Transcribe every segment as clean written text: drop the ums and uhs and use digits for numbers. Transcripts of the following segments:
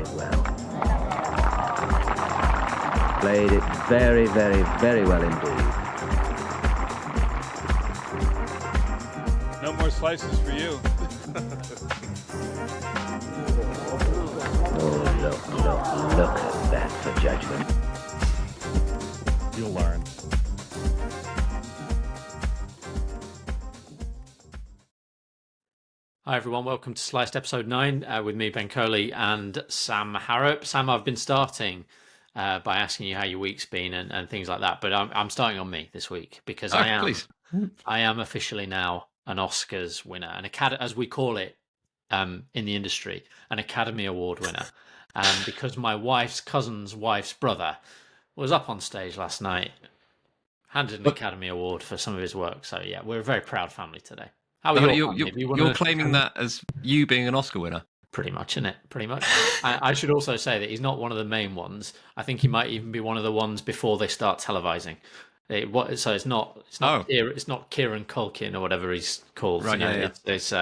it well. Played it very, very, very well indeed. No more slices for you. Oh, look at that for judgment. You'll learn. Hi everyone, welcome to Sliced episode 9 with me, Ben Coley, and Sam Harrop. Sam, I've been starting by asking you how your week's been and things like that, but I'm starting on me this week because I am officially now an Oscars winner, as we call it in the industry, an Academy Award winner, because my wife's cousin's wife's brother was up on stage last night, handed an Academy Award for some of his work. So yeah, we're a very proud family today. You're claiming that as you being an Oscar winner? Pretty much, isn't it? Pretty much. I should also say that he's not one of the main ones. I think he might even be one of the ones before they start televising. So it's not Kieran Culkin or whatever he's called. Right, yeah. It's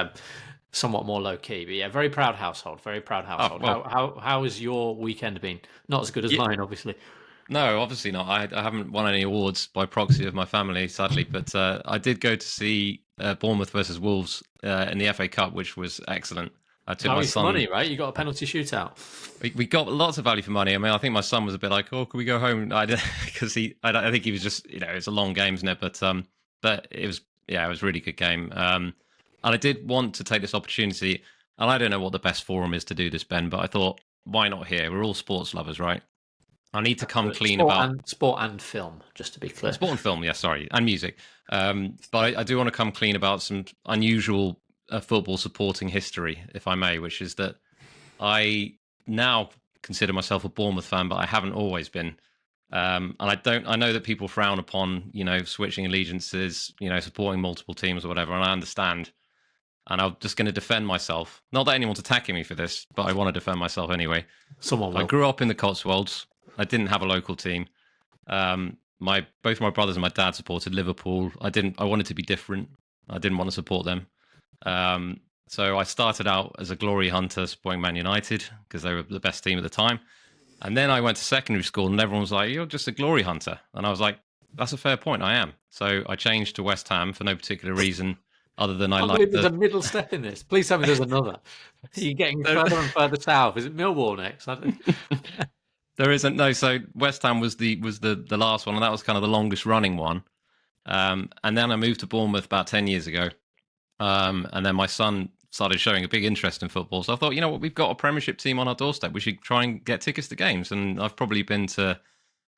somewhat more low key. But yeah, very proud household. Very proud household. Oh, well. How has your weekend been? Not as good as mine, obviously. No, obviously not. I haven't won any awards by proxy of my family, sadly. But I did go to see Bournemouth versus Wolves in the FA Cup, which was excellent. I took my son. Money, right? You got a penalty shootout. We got lots of value for money. I mean, I think my son was a bit like, "Oh, can we go home?" Because I think he was just, it's a long game, isn't it? But it was a really good game. And I did want to take this opportunity, and I don't know what the best forum is to do this, Ben, but I thought, why not here? We're all sports lovers, right? I need to come clean about sport and film, just to be clear. Sport and film, and music. But I do want to come clean about some unusual football supporting history, if I may, which is that I now consider myself a Bournemouth fan, but I haven't always been. And I know that people frown upon, switching allegiances, supporting multiple teams or whatever, and I understand. And I'm just going to defend myself. Not that anyone's attacking me for this, but I want to defend myself anyway. Someone will. I grew up in the Cotswolds. I didn't have a local team. Both my brothers and my dad supported Liverpool. I wanted to be different. I didn't want to support them. So I started out as a glory hunter supporting Man United because they were the best team at the time. And then I went to secondary school and everyone was like, "You're just a glory hunter." And I was like, "That's a fair point. I am." So I changed to West Ham for no particular reason other than I like there's a middle step in this. Please tell me there's another. You're getting further and further south. Is it Millwall next? There isn't. No, so West Ham was the last one, and that was kind of the longest running one. And then I moved to Bournemouth about 10 years ago. And then my son started showing a big interest in football. So I thought, you know what, we've got a Premiership team on our doorstep. We should try and get tickets to games. And I've probably been to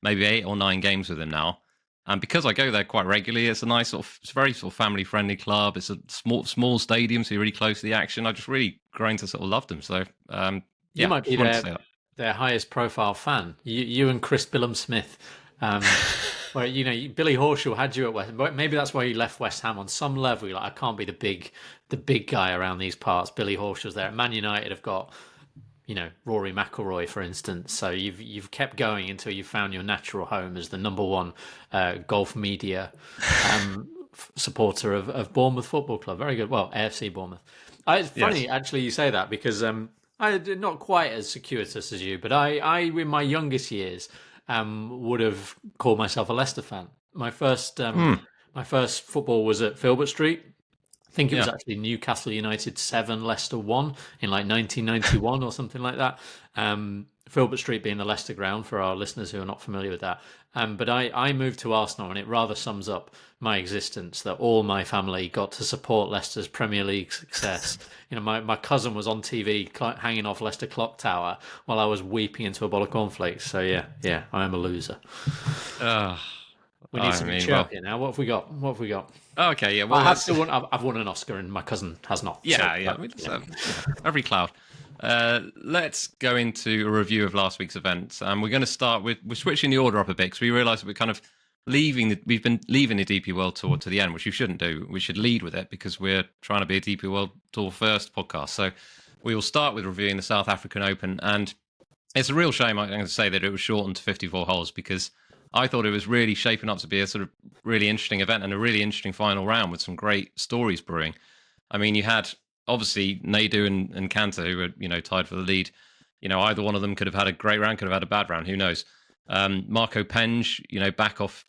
maybe 8 or 9 games with him now. And because I go there quite regularly, it's a nice it's very sort of family friendly club. It's a small stadium, so you're really close to the action. I've just really grown to sort of love them. So you might be their highest profile fan. You and Chris Billam-Smith, where Billy Horschel had you at West Ham. Maybe that's why you left West Ham on some level. You're like, I can't be the big guy around these parts. Billy Horschel's there. Man United have got Rory McIlroy, for instance. So you've kept going until you found your natural home as the number one golf media supporter of Bournemouth Football Club. Very good. Well, AFC Bournemouth. It's funny actually you say that because I did not quite as circuitous as you, but I in my youngest years would have called myself a Leicester fan. My first football was at Filbert Street. I think it was actually Newcastle United 7, Leicester 1 in like 1991 or something like that. Filbert Street being the Leicester ground for our listeners who are not familiar with that. But I moved to Arsenal, and it rather sums up my existence that all my family got to support Leicester's Premier League success. My cousin was on TV hanging off Leicester Clock Tower while I was weeping into a bowl of cornflakes. So yeah, I am a loser. We need some chirp now. What have we got? Oh, okay, yeah. Well, I've won an Oscar, and my cousin has not. Every cloud. Let's go into a review of last week's events. We're going to start we're switching the order up a bit because we realised that we're kind of we've been leaving the DP World Tour to the end, which we shouldn't do. We should lead with it because we're trying to be a DP World Tour first podcast. So we will start with reviewing the South African Open, and it's a real shame, I'm going to say, that it was shortened to 54 holes because I thought it was really shaping up to be a sort of really interesting event and a really interesting final round with some great stories brewing. I mean, you had obviously Naidoo and Kanta, who were tied for the lead. either one of them could have had a great round, could have had a bad round. Who knows? Marco Penge, back off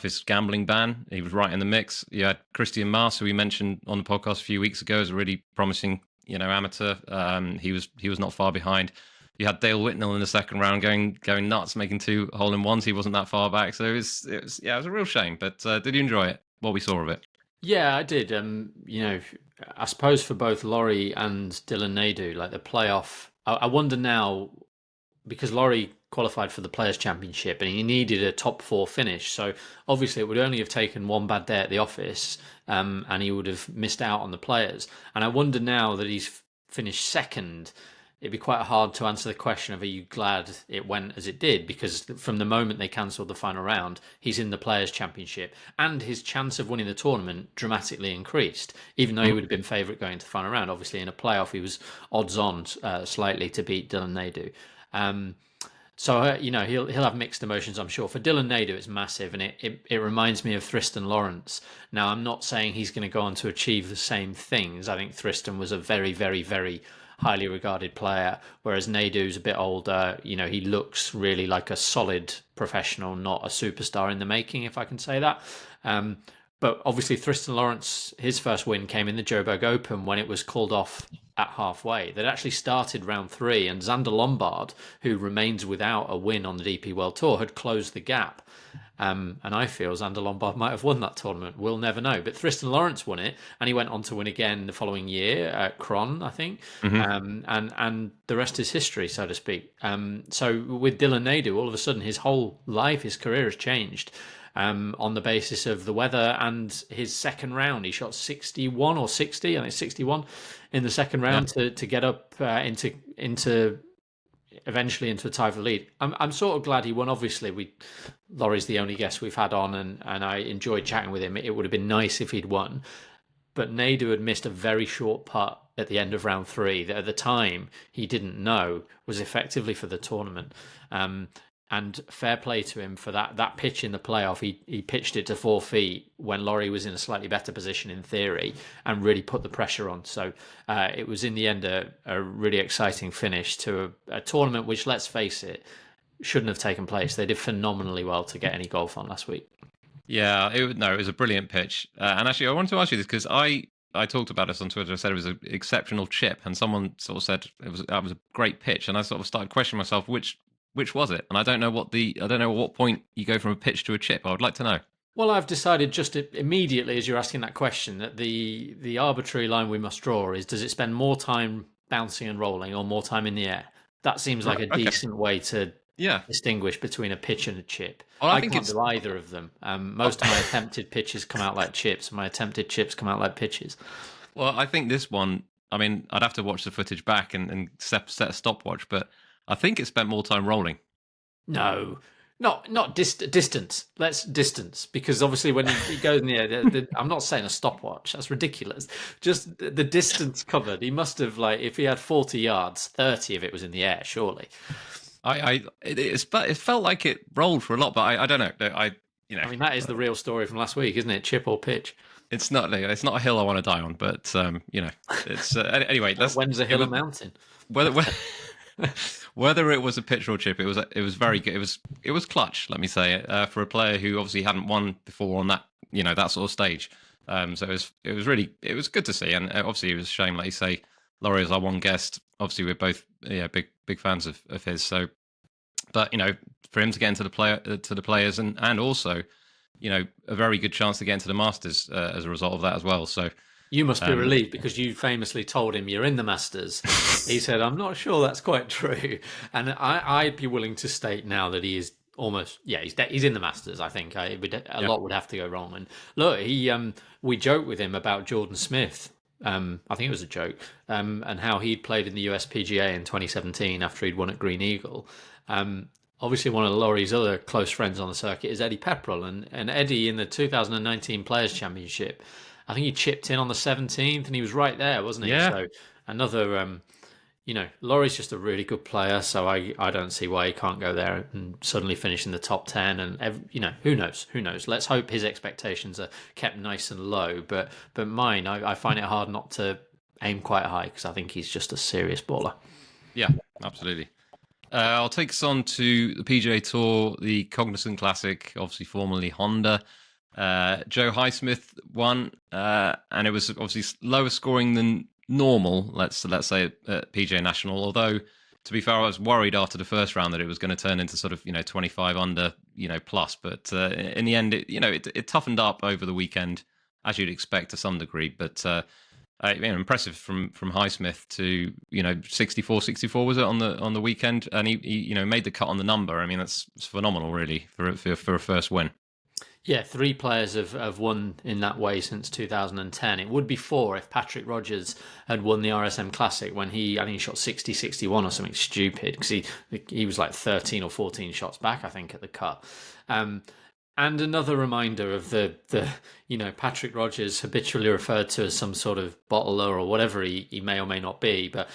his gambling ban. He was right in the mix. You had Christian Maas, who we mentioned on the podcast a few weeks ago, as a really promising, amateur. He was not far behind. You had Dale Whitnell in the second round going nuts, making 2 hole-in-ones. He wasn't that far back, so it was a real shame. But did you enjoy it? What we saw of it? Yeah, I did. I suppose for both Laurie and Dylan Naidoo, like the playoff, I wonder now, because Laurie qualified for the Players' Championship and he needed a top 4 finish. So obviously it would only have taken one bad day at the office and he would have missed out on the Players. And I wonder now that he's finished second, it'd be quite hard to answer the question of, are you glad it went as it did? Because from the moment they cancelled the final round, he's in the Players' Championship and his chance of winning the tournament dramatically increased, even though he would have been favourite going to the final round. Obviously, in a playoff, he was odds on slightly to beat Dylan Naidoo. So, he'll have mixed emotions, I'm sure. For Dylan Naidoo, it's massive, and it reminds me of Tristan Lawrence. Now, I'm not saying he's going to go on to achieve the same things. I think Tristan was a very, very, very highly regarded player, whereas Naidoo's a bit older. He looks really like a solid professional, not a superstar in the making, if I can say that. But obviously, Tristan Lawrence, his first win came in the Joburg Open when it was called off at halfway. They'd actually started round 3, and Xander Lombard, who remains without a win on the DP World Tour, had closed the gap. And I feel Xander Lombard might have won that tournament. We'll never know. But Tristan Lawrence won it, and he went on to win again the following year at Cron, I think. Mm-hmm. And the rest is history, so to speak. So with Dylan Naidoo, all of a sudden his whole life, his career has changed. On the basis of the weather and his second round. He shot 61 or 60, I think 61 in the second round to get up into eventually into a tie for the lead. I'm sort of glad he won. Obviously, Laurie's the only guest we've had on, and I enjoyed chatting with him. It would have been nice if he'd won. But Naidoo had missed a very short putt at the end of round 3 that at the time he didn't know was effectively for the tournament. And fair play to him for that pitch in the playoff. He pitched it to 4 feet when Laurie was in a slightly better position in theory and really put the pressure on. So it was in the end a really exciting finish to a tournament which, let's face it, shouldn't have taken place. They did phenomenally well to get any golf on last week. Yeah, it was a brilliant pitch. And actually, I wanted to ask you this because I talked about this on Twitter. I said it was an exceptional chip, and someone sort of said that was a great pitch. And I sort of started questioning myself, which was it? And I don't know at what point you go from a pitch to a chip. I would like to know. Well, I've decided just immediately as you're asking that question that the arbitrary line we must draw is, does it spend more time bouncing and rolling or more time in the air? That seems like a decent way to distinguish between a pitch and a chip. Well, I can't do either of them. Most of my attempted pitches come out like chips. My attempted chips come out like pitches. Well, I think this one, I mean, I'd have to watch the footage back and set a stopwatch, but I think it spent more time rolling. No, not distance. Let's distance, because obviously when he goes in the air, I'm not saying a stopwatch. That's ridiculous. Just the distance covered. He must have, like, if he had 40 yards, 30 of it was in the air, surely. It felt like it rolled for a lot, but I don't know. I mean, that is the real story from last week, isn't it? Chip or pitch. It's not a hill I want to die on, but it's anyway. When's a hill a mountain? Whether it was a pitch or a chip, it was very good. It was clutch, let me say, for a player who obviously hadn't won before on that that sort of stage. So it was good to see, and obviously it was a shame, like you say, Laurie is our one guest. Obviously, we're both big fans of his. So, but for him to get into the players and also a very good chance to get into the Masters as a result of that as well. So. You must be relieved, because you famously told him you're in the Masters. He said, I'm not sure that's quite true. And I'd be willing to state now that he is almost, he's in the Masters, I think. A lot would have to go wrong. And look, we joked with him about Jordan Smith. I think it was a joke. And how he'd played in the USPGA in 2017 after he'd won at Green Eagle. Obviously, one of Laurie's other close friends on the circuit is Eddie Pepperell. And Eddie, in the 2019 Players' Championship, I think he chipped in on the 17th, and he was right there, wasn't he? Yeah. So another, Laurie's just a really good player, so I don't see why he can't go there and suddenly finish in the top 10. And, who knows? Who knows? Let's hope his expectations are kept nice and low. But mine, I find it hard not to aim quite high, because I think he's just a serious baller. Yeah, absolutely. I'll take us on to the PGA Tour, the Cognizant Classic, obviously formerly Honda. Joe Highsmith won, and it was obviously lower scoring than normal. Let's say at PGA National. Although, to be fair, I was worried after the first round that it was going to turn into sort of 25 under plus. But in the end, it toughened up over the weekend, as you'd expect to some degree. But impressive from Highsmith to 64 was it on the weekend, and he made the cut on the number. I mean, that's phenomenal, really, for a first win. Yeah, 3 players have won in that way since 2010. It would be 4 if Patrick Rodgers had won the RSM Classic when I think he shot 60, 61 or something stupid, because he was like 13 or 14 shots back, I think, at the cut. And another reminder of the Patrick Rodgers, habitually referred to as some sort of bottler or whatever he may or may not be, but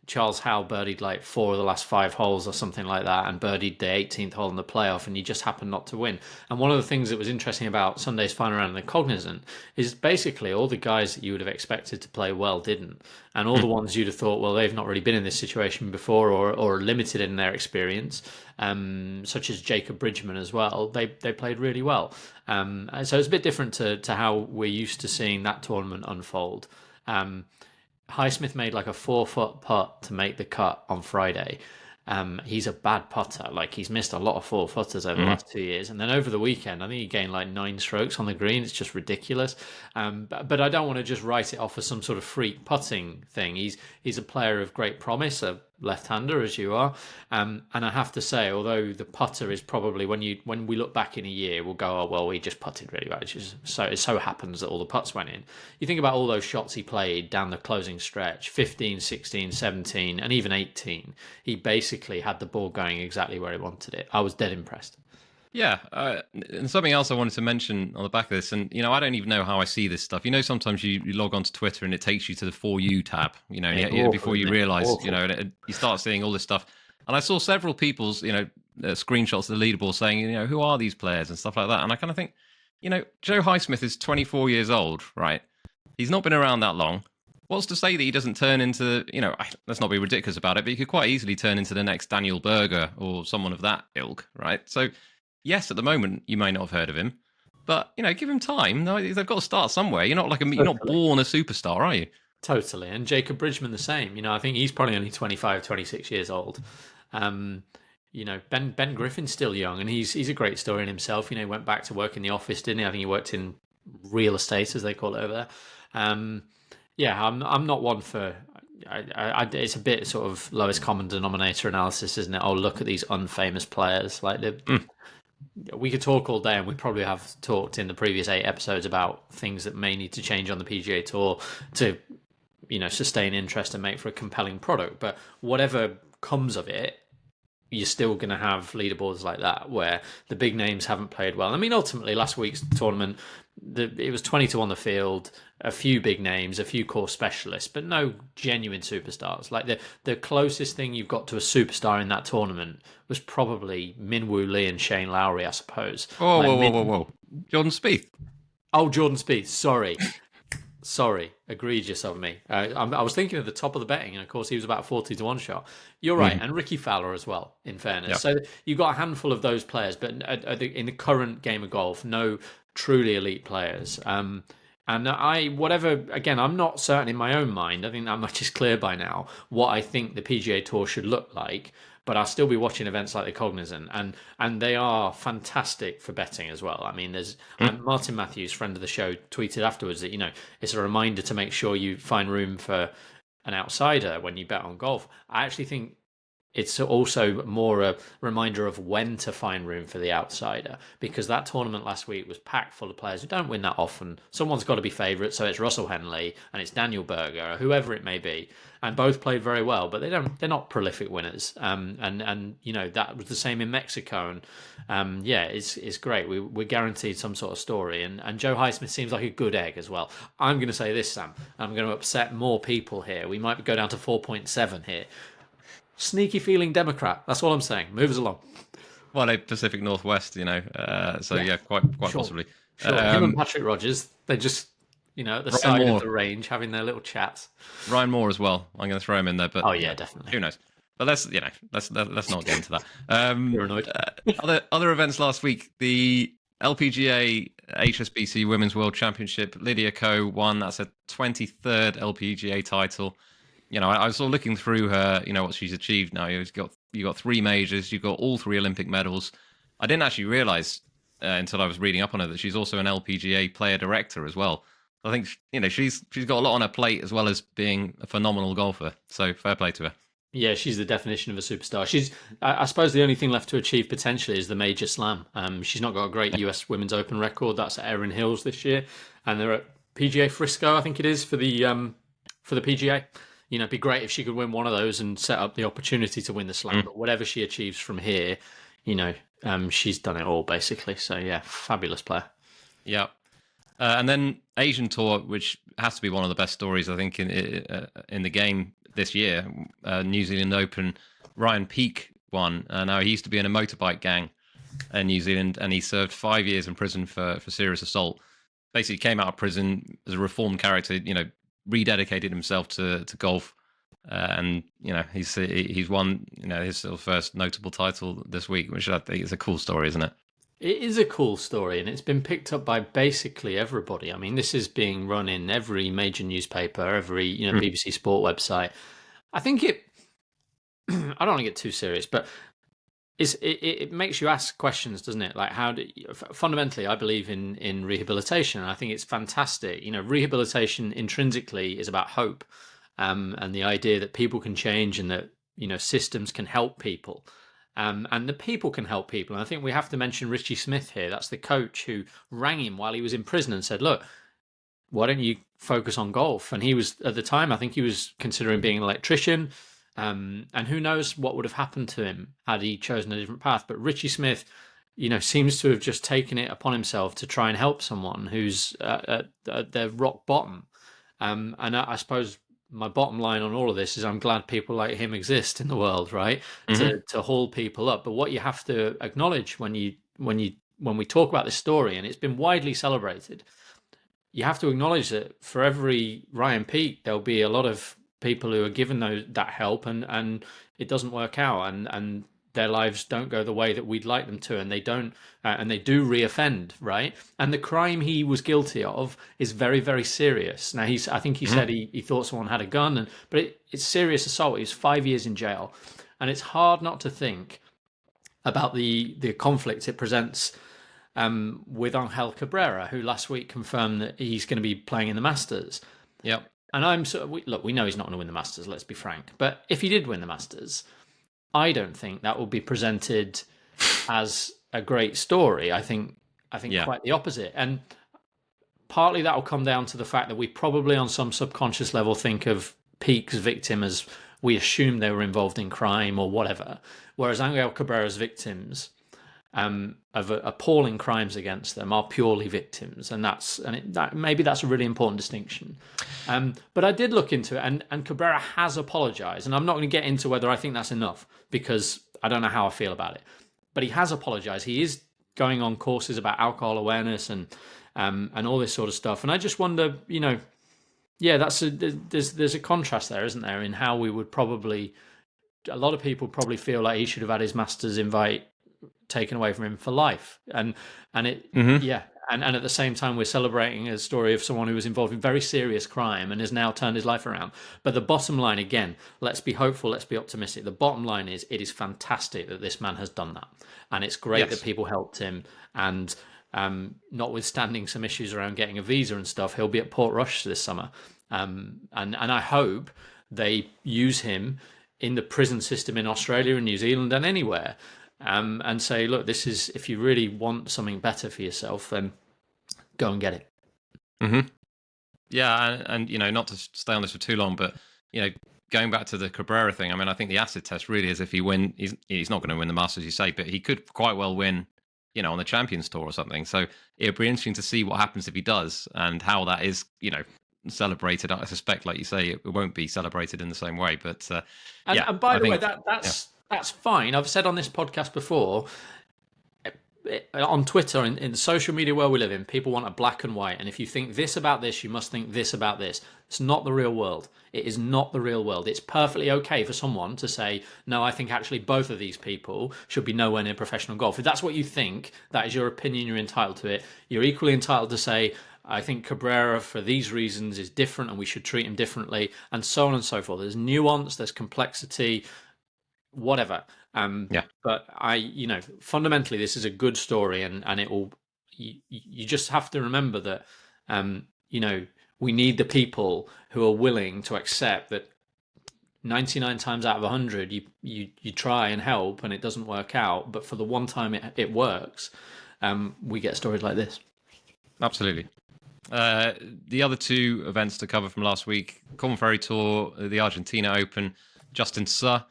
Charles Howell birdied like 4 of the last 5 holes or something like that, and birdied the 18th hole in the playoff, and he just happened not to win. And one of the things that was interesting about Sunday's final round in the Cognizant is basically all the guys that you would have expected to play well didn't, and all the ones you'd have thought, well, they've not really been in this situation before, or limited in their experience, such as Jacob Bridgman as well. They played really well. So it's a bit different to how we're used to seeing that tournament unfold. Highsmith made like a 4-foot putt to make the cut on Friday. He's a bad putter. Like, he's missed a lot of 4-footers over the last 2 years. And then over the weekend, I think he gained like 9 strokes on the green. It's just ridiculous. But I don't want to just write it off as some sort of freak putting thing. He's a player of great promise, a left-hander as you are. And I have to say, although the putter is probably, when we look back in a year, we'll go, oh, well, he just putted really well. It so happens that all the putts went in. You think about all those shots he played down the closing stretch, 15, 16, 17, and even 18. He basically had the ball going exactly where he wanted it. I was dead impressed. Yeah, and something else I wanted to mention on the back of this, and I don't even know how I see this stuff. Sometimes you log onto Twitter and it takes you to the For You tab. Before you realise, and you start seeing all this stuff. And I saw several people's, screenshots of the leaderboard saying, who are these players and stuff like that. And I kind of think, Joe Highsmith is 24 years old, right? He's not been around that long. What's to say that he doesn't turn into, let's not be ridiculous about it, but he could quite easily turn into the next Daniel Berger or someone of that ilk, right? So, yes, at the moment, you may not have heard of him, but, give him time. They've got to start somewhere. You're not you're not born a superstar, are you? Totally. And Jacob Bridgman the same. I think he's probably only 25, 26 years old. Ben Griffin's still young, and he's a great story in himself. He went back to work in the office, didn't he? I think he worked in real estate, as they call it over there. I'm not one for... it's a bit sort of lowest common denominator analysis, isn't it? Oh, look at these unfamous players. Like, we could talk all day, and we probably have talked in the previous 8 episodes about things that may need to change on the PGA Tour to, sustain interest and make for a compelling product. But whatever comes of it, you're still going to have leaderboards like that where the big names haven't played well. I mean, ultimately, last week's tournament, it was 20 on the field, a few big names, a few core specialists, but no genuine superstars. Like, the closest thing you've got to a superstar in that tournament was probably Minwoo Lee and Shane Lowry, I suppose. Whoa. Jordan Spieth. Oh, Jordan Spieth. Sorry, egregious of me. I was thinking of the top of the betting, and of course he was about 40-1 shot. You're right, and Ricky Fowler as well, in fairness. Yeah. So you've got a handful of those players, but in the current game of golf, no truly elite players. And I'm not certain in my own mind. I think that much is clear by now, what I think the PGA Tour should look like. But I'll still be watching events like the Cognizant, and they are fantastic for betting as well. I mean, there's Martin Matthews, friend of the show, tweeted afterwards that it's a reminder to make sure you find room for an outsider when you bet on golf. I actually think it's also more a reminder of when to find room for the outsider, because that tournament last week was packed full of players who don't win that often. Someone's got to be favourite, so it's Russell Henley and it's Daniel Berger, or whoever it may be, and both played very well, but they're not prolific winners. And that was the same in Mexico, and it's great. We're guaranteed some sort of story, and Joe Highsmith seems like a good egg as well. I'm going to say this, Sam. I'm going to upset more people here. We might go down to 4.7 here. Sneaky feeling Democrat. That's all I'm saying. Move us along. Well, a Pacific Northwest, quite possibly. Sure. Him and Patrick Rodgers, they just, at the side of the range, having their little chats. Ryan Moore as well. I'm going to throw him in there, but oh yeah, definitely. Who knows? But let's not get into that. You're annoyed. Other events last week, the LPGA HSBC Women's World Championship. Lydia Ko won. That's her 23rd LPGA title. I was sort of looking through her, what she's achieved now. You got 3 majors, you've got all 3 Olympic medals. I didn't actually realize until I was reading up on her that she's also an LPGA player director as well. I think she's got a lot on her plate as well as being a phenomenal golfer. So fair play to her. Yeah, she's the definition of a superstar. I suppose the only thing left to achieve potentially is the major slam. She's not got a great US Women's Open record. That's at Erin Hills this year, and they're at PGA Frisco, I think it is, for the PGA. It'd be great if she could win one of those and set up the opportunity to win the slam. But whatever she achieves from here, she's done it all basically. So yeah, fabulous player. Yeah. And then Asian Tour, which has to be one of the best stories, I think, in the game this year. New Zealand Open, Ryan Peake won. Now, he used to be in a motorbike gang in New Zealand, and he served 5 years in prison for serious assault. Basically came out of prison as a reformed character, rededicated himself to golf. And, he's won, his sort of first notable title this week, which I think is a cool story, isn't it? It is a cool story, and it's been picked up by basically everybody. I mean, this is being run in every major newspaper, every BBC Sport website. I think I don't want to get too serious, but it makes you ask questions, doesn't it? Like, fundamentally, I believe in rehabilitation, and I think it's fantastic. Rehabilitation intrinsically is about hope, and the idea that people can change and that systems can help people. And the people can help people. And I think we have to mention Richie Smith here. That's the coach who rang him while he was in prison and said, look, why don't you focus on golf? And he was, at the time, I think he was considering being an electrician. And who knows what would have happened to him had he chosen a different path. But Richie Smith, seems to have just taken it upon himself to try and help someone who's at their rock bottom. And I suppose my bottom line on all of this is I'm glad people like him exist in the world, right? To haul people up. But what you have to acknowledge when we talk about this story, and it's been widely celebrated, you have to acknowledge that for every Ryan Peake, there'll be a lot of people who are given that help and it doesn't work out, and their lives don't go the way that we'd like them to, and they don't, and they do reoffend, right? And the crime he was guilty of is very, very serious. Now, I think he said he thought someone had a gun, but it's serious assault. He was 5 years in jail, and it's hard not to think about the conflict it presents with Angel Cabrera, who last week confirmed that he's going to be playing in the Masters. Yep. And we know he's not going to win the Masters, let's be frank. But if he did win the Masters, I don't think that will be presented as a great story. I think quite the opposite. And partly that will come down to the fact that we probably on some subconscious level think of Peake's victim as we assume they were involved in crime or whatever, whereas Angel Cabrera's victims of appalling crimes against them are purely victims, and maybe that's a really important distinction. But I did look into it, and Cabrera has apologized, and I'm not going to get into whether I think that's enough because I don't know how I feel about it. But he has apologized. He is going on courses about alcohol awareness and all this sort of stuff. And I just wonder, there's a contrast there, isn't there, in how we would probably. A lot of people probably feel like he should have had his Masters invite taken away from him for life, and at the same time we're celebrating a story of someone who was involved in very serious crime and has now turned his life around. But the bottom line, again, let's be hopeful, let's be optimistic. The bottom line is it is fantastic that this man has done that, and it's great that people helped him. And notwithstanding some issues around getting a visa and stuff, he'll be at Portrush this summer, and I hope they use him in the prison system in Australia and New Zealand and anywhere. And say, look, this is, if you really want something better for yourself, then go and get it. Mm-hmm. Yeah, and not to stay on this for too long, but going back to the Cabrera thing, I mean, I think the acid test really is if he win, he's not going to win the Masters, you say, but he could quite well win, on the Champions Tour or something. So it'll be interesting to see what happens if he does and how that is, celebrated. I suspect, like you say, it won't be celebrated in the same way. But and by the way, that's fine. I've said on this podcast before, on Twitter, in the social media world we live in, people want a black and white. And if you think this about this, you must think this about this. It's not the real world. It is not the real world. It's perfectly okay for someone to say, no, I think actually both of these people should be nowhere near professional golf. If that's what you think, that is your opinion, you're entitled to it. You're equally entitled to say, I think Cabrera, for these reasons, is different and we should treat him differently, and so on and so forth. There's nuance, there's complexity, whatever. But fundamentally, this is a good story, and it will. You just have to remember that, we need the people who are willing to accept that 99 times out of 100, you try and help and it doesn't work out, but for the one time it works, we get stories like this. Absolutely. The other two events to cover from last week: Corn Ferry Tour, the Argentina Open. Justin Suh,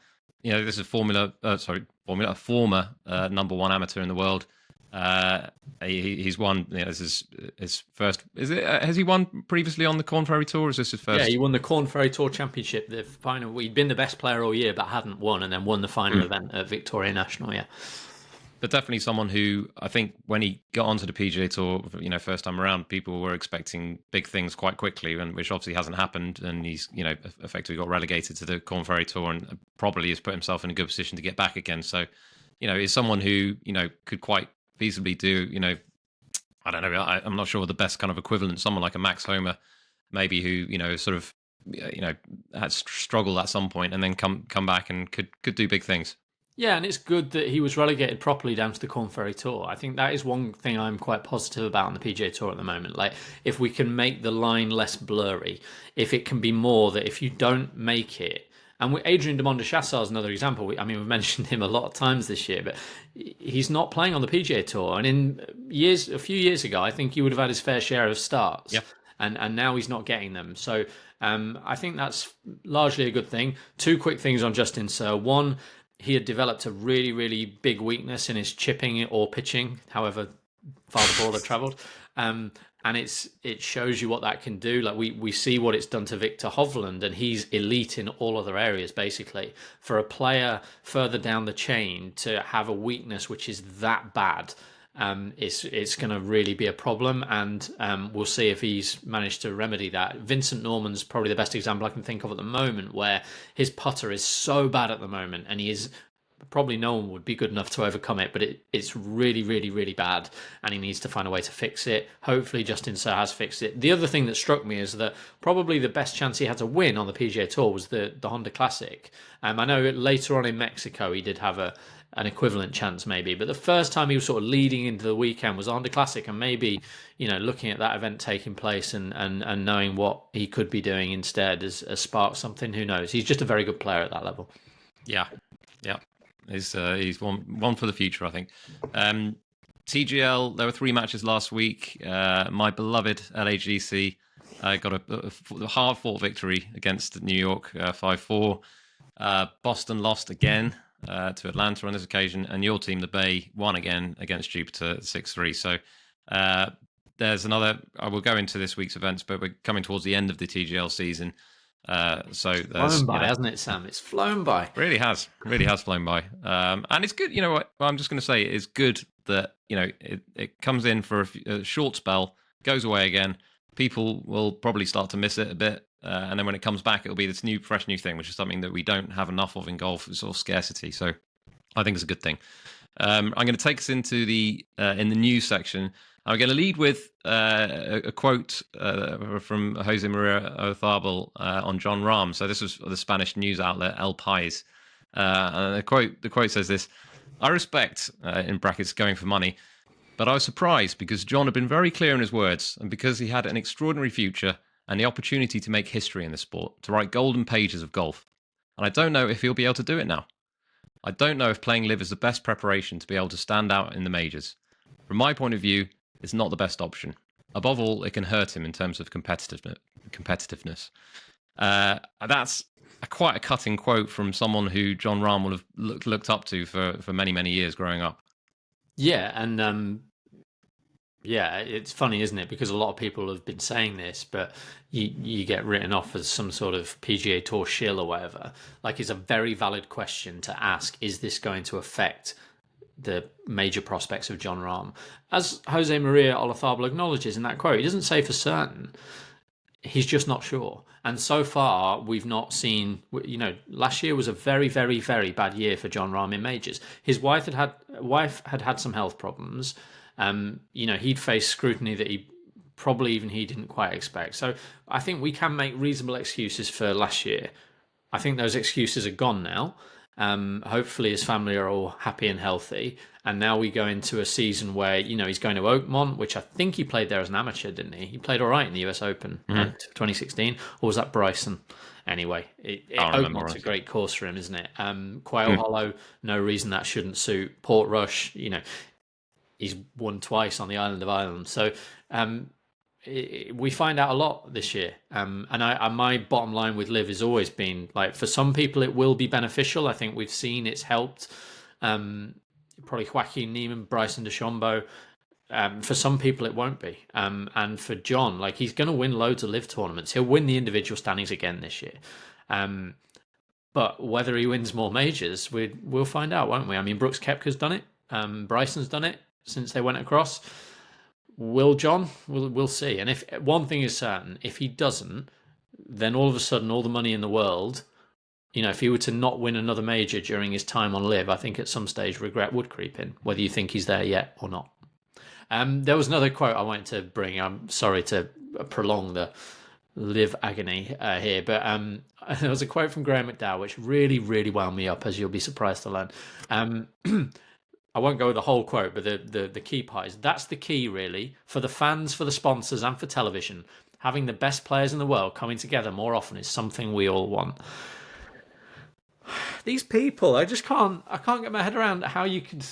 this is a former number one amateur in the world. He's won. This is his first. Is it? Has he won previously on the Corn Ferry Tour? Or is this his first? Yeah, he won the Corn Ferry Tour Championship. The final. He'd been the best player all year, but hadn't won, and then won the final event at Victoria National. Yeah. But definitely someone who, I think, when he got onto the PGA Tour, first time around, people were expecting big things quite quickly, and which obviously hasn't happened. And he's, effectively got relegated to the Corn Ferry Tour, and probably has put himself in a good position to get back again. So, is someone who, could quite feasibly do, I don't know, I'm not sure the best kind of equivalent. Someone like a Max Homer, maybe, who, sort of, had struggled at some point and then come back and could do big things. Yeah, and it's good that he was relegated properly down to the Corn Ferry Tour. I think that is one thing I'm quite positive about on the PGA Tour at the moment. Like, if we can make the line less blurry, if it can be more that if you don't make it, and Adrian de Mondeschassar is another example. We've mentioned him a lot of times this year, but he's not playing on the PGA Tour. And a few years ago, I think he would have had his fair share of starts. Yeah. And now he's not getting them. So I think that's largely a good thing. Two quick things on Justin Suh. One, he had developed a really, really big weakness in his chipping or pitching, however far the ball had travelled. And it shows you what that can do. Like we see what it's done to Victor Hovland, and he's elite in all other areas, basically. For a player further down the chain to have a weakness which is that bad, it's going to really be a problem, and we'll see if he's managed to remedy that. Vincent Norman's probably the best example I can think of at the moment, where his putter is so bad at the moment, and he is probably no one would be good enough to overcome it, but it's really, really, really bad, and he needs to find a way to fix it. Hopefully Justin Suh has fixed it. The other thing that struck me is that probably the best chance he had to win on the PGA Tour was the Honda Classic. I know later on in Mexico he did have an equivalent chance maybe, but the first time he was sort of leading into the weekend was Honda Classic, and maybe looking at that event taking place and knowing what he could be doing instead has sparked something. Who knows? He's just a very good player at that level. Yeah. He's one for the future, I think. TGL, there were 3 matches last week. My beloved LAGC got a hard-fought victory against New York, 5-4. Boston lost again to Atlanta on this occasion, and your team, the Bay, won again against Jupiter, 6-3. So there's another. I will go into this week's events, but we're coming towards the end of the TGL season. So flown by, hasn't it, Sam? It's flown by. Really has flown by. And it's good. What I'm just going to say is good that it comes in for a short spell, goes away again. People will probably start to miss it a bit, and then when it comes back, it'll be this fresh new thing, which is something that we don't have enough of in golf. It's sort of scarcity. So I think it's a good thing. I'm going to take us into the in the news section. I'm going to lead with a quote from Jose Maria Olazabal on Jon Rahm. So this was the Spanish news outlet El País. And the quote says this: "I respect, in brackets, going for money, but I was surprised because John had been very clear in his words, and because he had an extraordinary future and the opportunity to make history in the sport, to write golden pages of golf. And I don't know if he'll be able to do it now. I don't know if playing live is the best preparation to be able to stand out in the majors. From my point of view, it's not the best option. Above all, it can hurt him in terms of competitiveness." That's quite a cutting quote from someone who Jon Rahm would have looked up to for many, many years growing up. Yeah, and it's funny, isn't it? Because a lot of people have been saying this, but you get written off as some sort of PGA Tour shill or whatever. Like, it's a very valid question to ask: is this going to affect the major prospects of Jon Rahm. As Jose Maria Olazabal acknowledges in that quote, he doesn't say for certain. He's just not sure. And so far, we've not seen, last year was a very, very, very bad year for Jon Rahm in majors. His wife had had some health problems. He'd faced scrutiny that he didn't quite expect. So I think we can make reasonable excuses for last year. I think those excuses are gone now. Hopefully his family are all happy and healthy. And now we go into a season where, he's going to Oakmont, which I think he played there as an amateur, didn't he? He played all right in the US Open 2016. Or was that Bryson? Anyway, Oakmont's a great course for him, isn't it? Quail Hollow, no reason that shouldn't suit. Portrush, he's won twice on the island of Ireland. So we find out a lot this year. And my bottom line with Liv has always been, like, for some people it will be beneficial. I think we've seen it's helped. Probably Joaquin Niemann, Bryson DeChambeau. For some people it won't be. And for John, like, he's going to win loads of Liv tournaments. He'll win the individual standings again this year. But whether he wins more majors, we'll find out, won't we? I mean, Brooks Koepka's done it. Bryson's done it since they went across. Will John? We'll see. And if one thing is certain, if he doesn't, then all of a sudden all the money in the world, if he were to not win another major during his time on Liv, I think at some stage regret would creep in, whether you think he's there yet or not. There was another quote I wanted to bring. I'm sorry to prolong the Liv agony here, but there was a quote from Graham McDowell which really, really wound me up, as you'll be surprised to learn. I won't go with the whole quote, but the key part is, that's the key, really, for the fans, for the sponsors, and for television. Having the best players in the world coming together more often is something we all want. These people, I can't get my head around how you could...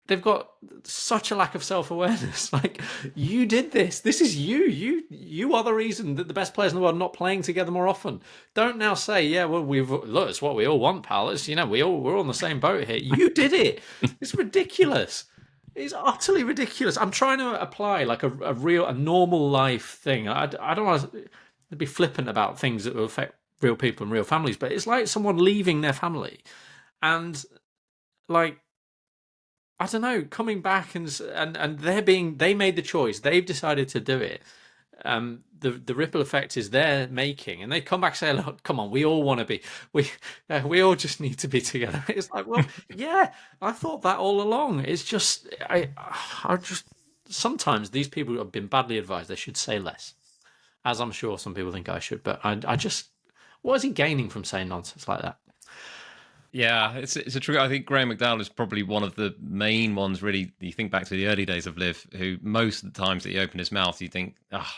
They've got such a lack of self-awareness. Like, you did this. This is you. You are the reason that the best players in the world are not playing together more often. Don't now say, yeah, well, look, it's what we all want, pal. It's, we're all on the same boat here. You did it. It's ridiculous. It's utterly ridiculous. I'm trying to apply like a normal life thing. I don't want to be flippant about things that will affect real people and real families, but it's like someone leaving their family and, like, I don't know, coming back and they made the choice. They've decided to do it. The ripple effect is they're making, and they come back and say, "Look, come on, we all want to be. We all just need to be together." It's like, well, yeah, I thought that all along. It's just, I just sometimes these people have been badly advised. They should say less, as I'm sure some people think I should. But I just, what is he gaining from saying nonsense like that? Yeah, it's a true. I think Graham McDowell is probably one of the main ones, really. You think back to the early days of Liv, who most of the times that he opened his mouth, you think, oh,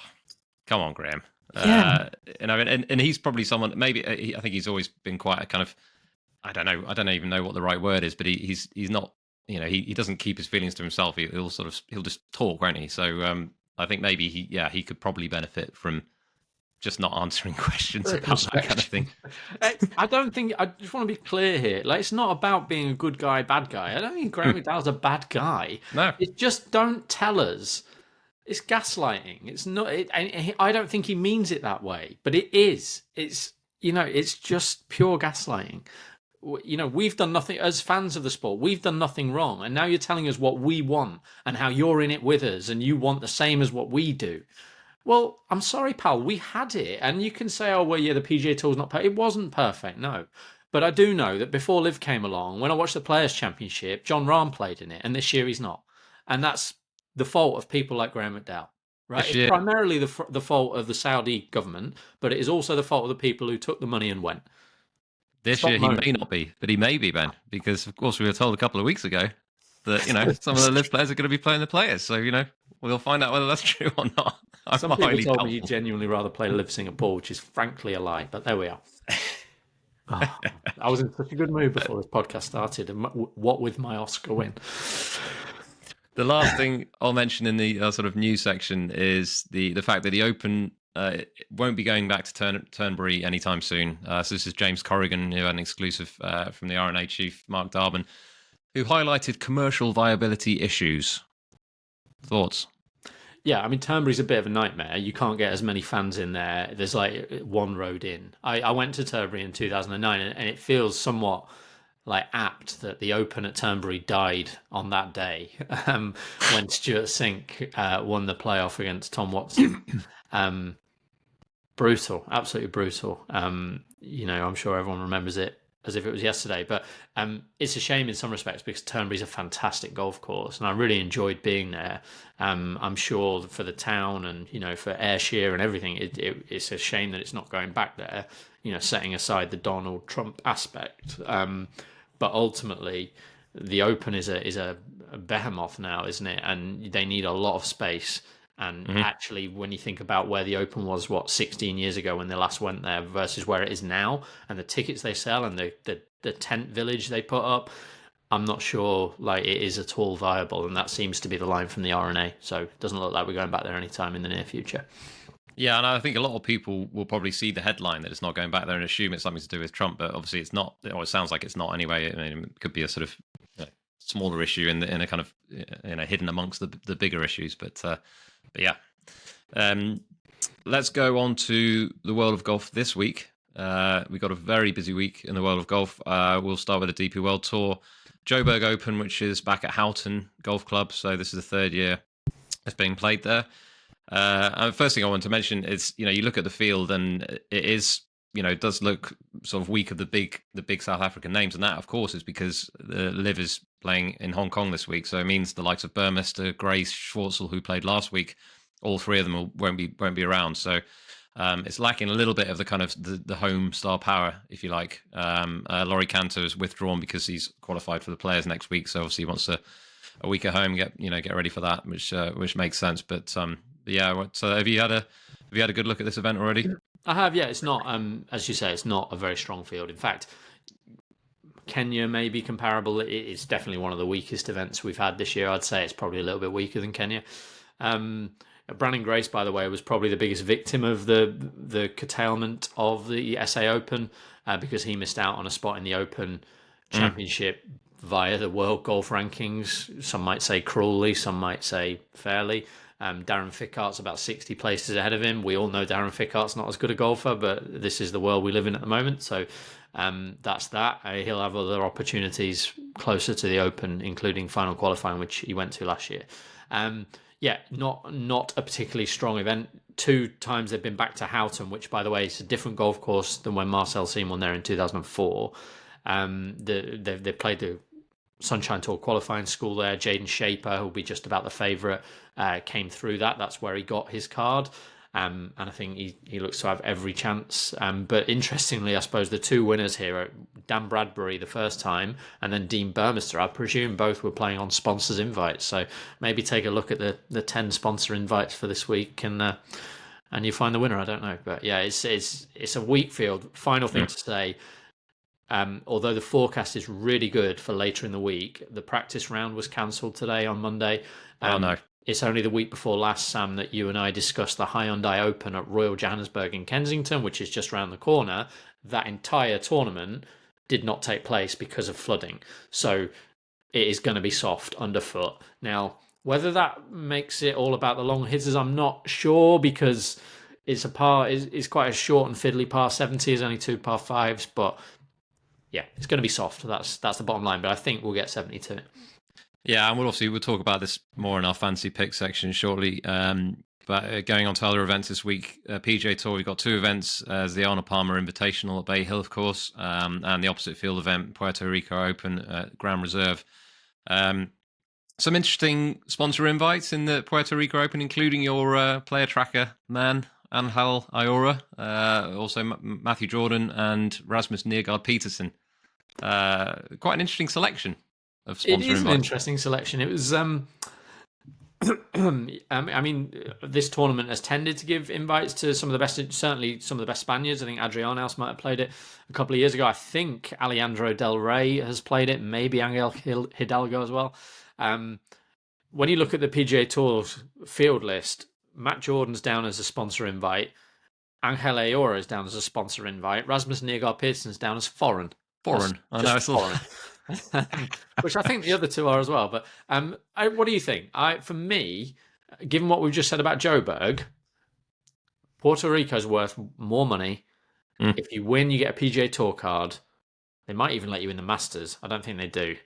come on, Graham. Yeah. And he's probably someone, maybe, I think he's always been quite a kind of, I don't even know what the right word is, but he's not, he doesn't keep his feelings to himself. He'll just talk, won't he? So I think maybe he could probably benefit from just not answering questions about that kind of thing. I just want to be clear here. Like, it's not about being a good guy, bad guy. I don't think Graham McDowell's a bad guy. No. It's just, don't tell us. It's gaslighting. It's not. I don't think he means it that way, but it is. It's just pure gaslighting. We've done nothing as fans of the sport. We've done nothing wrong, and now you're telling us what we want and how you're in it with us, and you want the same as what we do. Well, I'm sorry, pal, we had it. And you can say, oh, well, yeah, the PGA Tour's not perfect. It wasn't perfect, no. But I do know that before Liv came along, when I watched the Players' Championship, Jon Rahm played in it, and this year he's not. And that's the fault of people like Graham McDowell, right? It's primarily the fault of the Saudi government, but it is also the fault of the people who took the money and went. This year he may not be, but he may be, Ben, because, of course, we were told a couple of weeks ago that, some of the Liv players are going to be playing the Players. So, we'll find out whether that's true or not. Some people told me he'd genuinely rather play Liv Singapore, which is frankly a lie, but there we are. I was in such a good mood before this podcast started, and what with my Oscar win. The last thing I'll mention in the sort of news section is the fact that the Open won't be going back to Turnberry anytime soon. So this is James Corrigan, who had an exclusive from the R&A chief, Mark Darban, who highlighted commercial viability issues. Thoughts? Yeah, I mean, Turnberry's a bit of a nightmare. You can't get as many fans in there. There's like one road in. I went to Turnberry in 2009, and it feels somewhat like apt that the Open at Turnberry died on that day when Stuart Sink won the playoff against Tom Watson. Brutal, absolutely brutal. I'm sure everyone remembers it as if it was yesterday, but it's a shame in some respects because Turnberry's a fantastic golf course and I really enjoyed being there. I'm sure for the town and, for Ayrshire and everything, it's a shame that it's not going back there, setting aside the Donald Trump aspect. But ultimately, the Open is a behemoth now, isn't it? And they need a lot of space. And actually, when you think about where the Open was, 16 years ago when they last went there versus where it is now, and the tickets they sell and the tent village they put up, I'm not sure it is at all viable. And that seems to be the line from the RNA. So it doesn't look like we're going back there anytime in the near future. Yeah, and I think a lot of people will probably see the headline that it's not going back there and assume it's something to do with Trump, but obviously it's not, or it sounds like it's not anyway. I mean, it could be a sort of smaller issue in a kind of hidden amongst the bigger issues. But yeah, let's go on to the world of golf this week. We got a very busy week in the world of golf. We'll start with the DP World Tour, Joburg Open, which is back at Houghton Golf Club. So this is the third year it's being played there. And first thing I want to mention is, you look at the field and it is, it does look sort of weak of the big South African names. And that, of course, is because the Liv is playing in Hong Kong this week. So it means the likes of Burmester, Grace, Schwartzel, who played last week, all three of them won't be around. So it's lacking a little bit of the kind of the home star power, if you like. Laurie Cantor is withdrawn because he's qualified for the Players next week. So obviously he wants a week at home, get ready for that, which makes sense. But yeah, so have you had a good look at this event already? I have, yeah. It's not, as you say, it's not a very strong field. In fact, Kenya may be comparable. It's definitely one of the weakest events we've had this year. I'd say it's probably a little bit weaker than Kenya. Brandon Grace, by the way, was probably the biggest victim of the curtailment of the SA Open because he missed out on a spot in the Open Championship via the World Golf Rankings. Some might say cruelly, some might say fairly. Darren Fickart's about 60 places ahead of him. We all know Darren Fickart's not as good a golfer, but this is the world we live in at the moment. So that's that. He'll have other opportunities closer to the Open, including final qualifying, which he went to last year. Yeah, not a particularly strong event. 2 times they've been back to Houghton, which, by the way, is a different golf course than when Marcel Siem won there in 2004. They played the Sunshine Tour qualifying school there. Jaden Shaper, who'll be just about the favourite, came through that. That's where he got his card. And I think he looks to have every chance. But interestingly, I suppose the 2 winners here are Dan Bradbury the first time and then Dean Burmester. I presume both were playing on sponsors' invites. So maybe take a look at the 10 sponsor invites for this week and you find the winner. I don't know. But yeah, it's a weak field. Final thing to say. Although the forecast is really good for later in the week, the practice round was cancelled today on Monday. Oh no. It's only the week before last, Sam, that you and I discussed the Hyundai Open at Royal Johannesburg in Kensington, which is just round the corner. That entire tournament did not take place because of flooding. So it is going to be soft underfoot. Now, whether that makes it all about the long hitters, I'm not sure, because it's quite a short and fiddly par 70. There's only 2 par 5s, but yeah, it's going to be soft. That's the bottom line, but I think we'll get 72. Yeah, and we'll talk about this more in our fancy pick section shortly. But going on to other events this week, PGA Tour, we've got 2 events. There's the Arnold Palmer Invitational at Bay Hill, of course, and the opposite field event, Puerto Rico Open at Grand Reserve. Some interesting sponsor invites in the Puerto Rico Open, including your player tracker man, Angel Ayora, also Matthew Jordan and Rasmus Nergaard Peterson. Quite an interesting selection of sponsor invites. It is an interesting selection. It was, I mean, this tournament has tended to give invites to some of the best, certainly some of the best Spaniards. I think Adrián Else might have played it a couple of years ago. I think Alejandro Del Rey has played it, maybe Angel Hidalgo as well. When you look at the PGA Tour's field list, Matt Jordan's down as a sponsor invite. Angel Ayora is down as a sponsor invite. Rasmus Nergaard Peterson's down as foreign. Foreign. I know, it's foreign. Which I think the other 2 are as well. But what do you think? For me, given what we've just said about Joburg, Puerto Rico's worth more money. If you win, you get a PGA Tour card. They might even let you in the Masters. I don't think they do.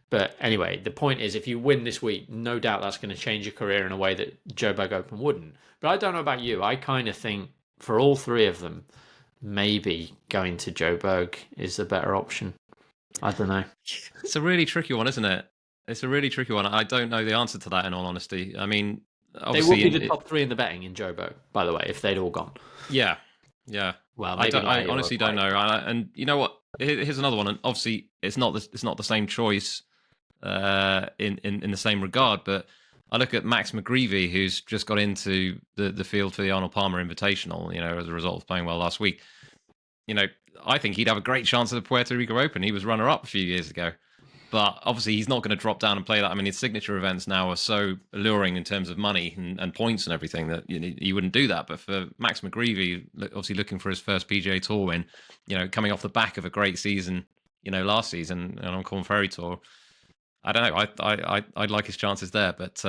But anyway, the point is, if you win this week, no doubt that's going to change your career in a way that Joburg Open wouldn't. But I don't know about you. I kind of think for all three of them, maybe going to Joburg is the better option. I don't know. It's a really tricky one, isn't it? It's a really tricky one. I don't know the answer to that, in all honesty. I mean, obviously, they would be the top three in the betting in Joburg, by the way, if they'd all gone. Yeah. Well, I honestly don't know. And you know what? Here's another one. And obviously, it's not the same choice in the same regard. But I look at Max McGreevy, who's just got into the field for the Arnold Palmer Invitational. As a result of playing well last week. I think he'd have a great chance at the Puerto Rico Open. He was runner-up a few years ago. But obviously, he's not going to drop down and play that. I mean, his signature events now are so alluring in terms of money and points and everything that you wouldn't do that. But for Max McGreevy, obviously looking for his first PGA Tour win, coming off the back of a great season, last season on Corn Ferry Tour, I don't know. I'd like his chances there, but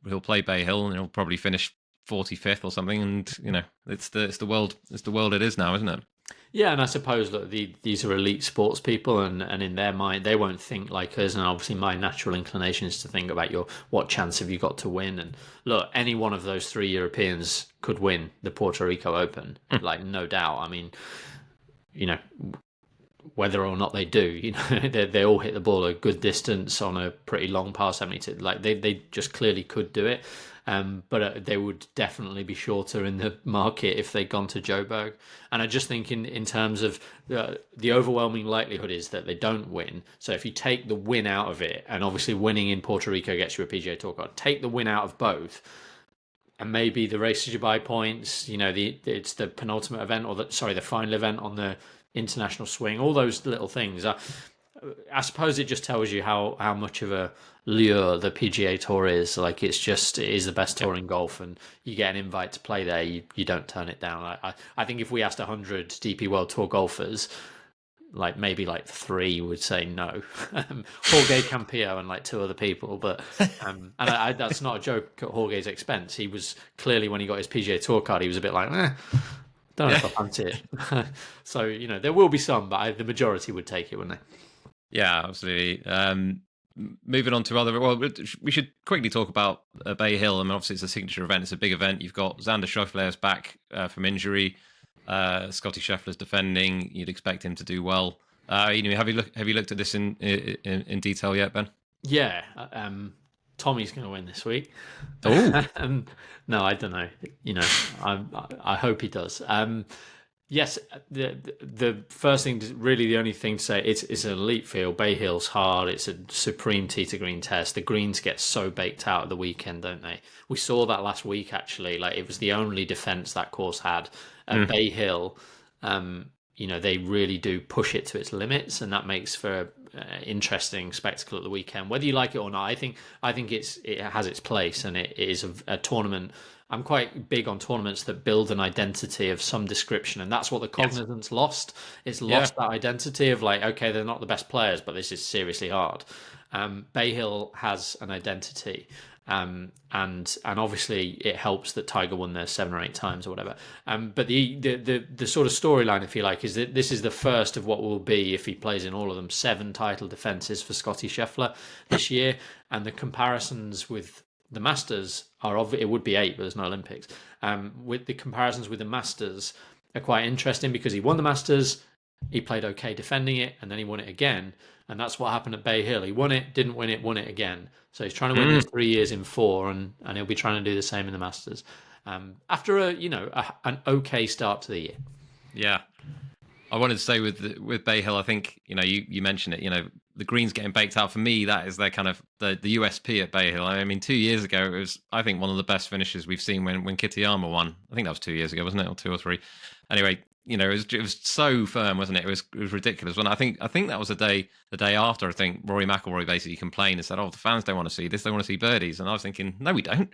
he'll play Bay Hill and he'll probably finish 45th or something. And it's the world it is now, isn't it? Yeah, and I suppose that these are elite sports people, and in their mind, they won't think like us. And obviously, my natural inclination is to think about what chance have you got to win. And look, any one of those three Europeans could win the Puerto Rico Open, like no doubt. I mean, whether or not they do, they all hit the ball a good distance on a pretty long par 72. Like they just clearly could do it. But they would definitely be shorter in the market if they'd gone to Joburg. And I just think in terms of the overwhelming likelihood is that they don't win. So if you take the win out of it, and obviously winning in Puerto Rico gets you a PGA Tour card, take the win out of both, and maybe the race to Dubai points, it's the penultimate event or the final event on the international swing, all those little things. I suppose it just tells you how much of a lure the PGA Tour is. Like it is the best tour in golf, and you get an invite to play there, you don't turn it down. I think if we asked 100 DP World Tour golfers, maybe 3 would say no. Jorge Campillo and 2 other people, but and that's not a joke at Jorge's expense. He was clearly, when he got his PGA Tour card, he was a bit like, don't know if I fancy it. So there will be some, but the majority would take it, wouldn't they? Yeah, absolutely. Moving on to we should quickly talk about Bay Hill. I mean, obviously it's a signature event. It's a big event. You've got Xander Schauffele's back from injury. Scotty Scheffler's defending. You'd expect him to do well. Have you looked at this in detail yet, Ben? Yeah. Tommy's going to win this week. Oh. No, I don't know. I hope he does. Yes, the first thing, really the only thing to say, it's an elite field. Bay Hill's hard. It's a supreme tee to green test. The greens get so baked out at the weekend, don't they? We saw that last week, actually. It was the only defense that course had. At Bay Hill, they really do push it to its limits, and that makes for an interesting spectacle at the weekend. Whether you like it or not, I think it has its place, and it is a tournament. I'm quite big on tournaments that build an identity of some description, and that's what the Cognizant's lost. It's lost that identity of okay, they're not the best players, but this is seriously hard. Bay Hill has an identity, and obviously it helps that Tiger won there 7 or 8 times or whatever. But the sort of storyline, if you like, is that this is the first of what will be, if he plays in all of them, 7 title defenses for Scotty Scheffler this year, and the comparisons with the Masters it would be 8, but there's no Olympics. With the comparisons with the Masters are quite interesting because he won the Masters, he played okay defending it, and then he won it again. And that's what happened at Bay Hill. He won it, didn't win it, won it again. So he's trying to win this 3 years in 4, and he'll be trying to do the same in the Masters. After an okay start to the year. Yeah. I wanted to say with Bay Hill, I think, you mentioned it, the greens getting baked out. For me, that is their kind of the USP at Bay Hill. I mean, 2 years ago, it was, I think, one of the best finishes we've seen when Kitayama won. I think that was 2 years ago, wasn't it? Or 2 or 3. Anyway, it was so firm, wasn't it? It was ridiculous. When I think that was the day after, I think Rory McIlroy basically complained and said, "Oh, the fans don't want to see this; they want to see birdies." And I was thinking, "No, we don't.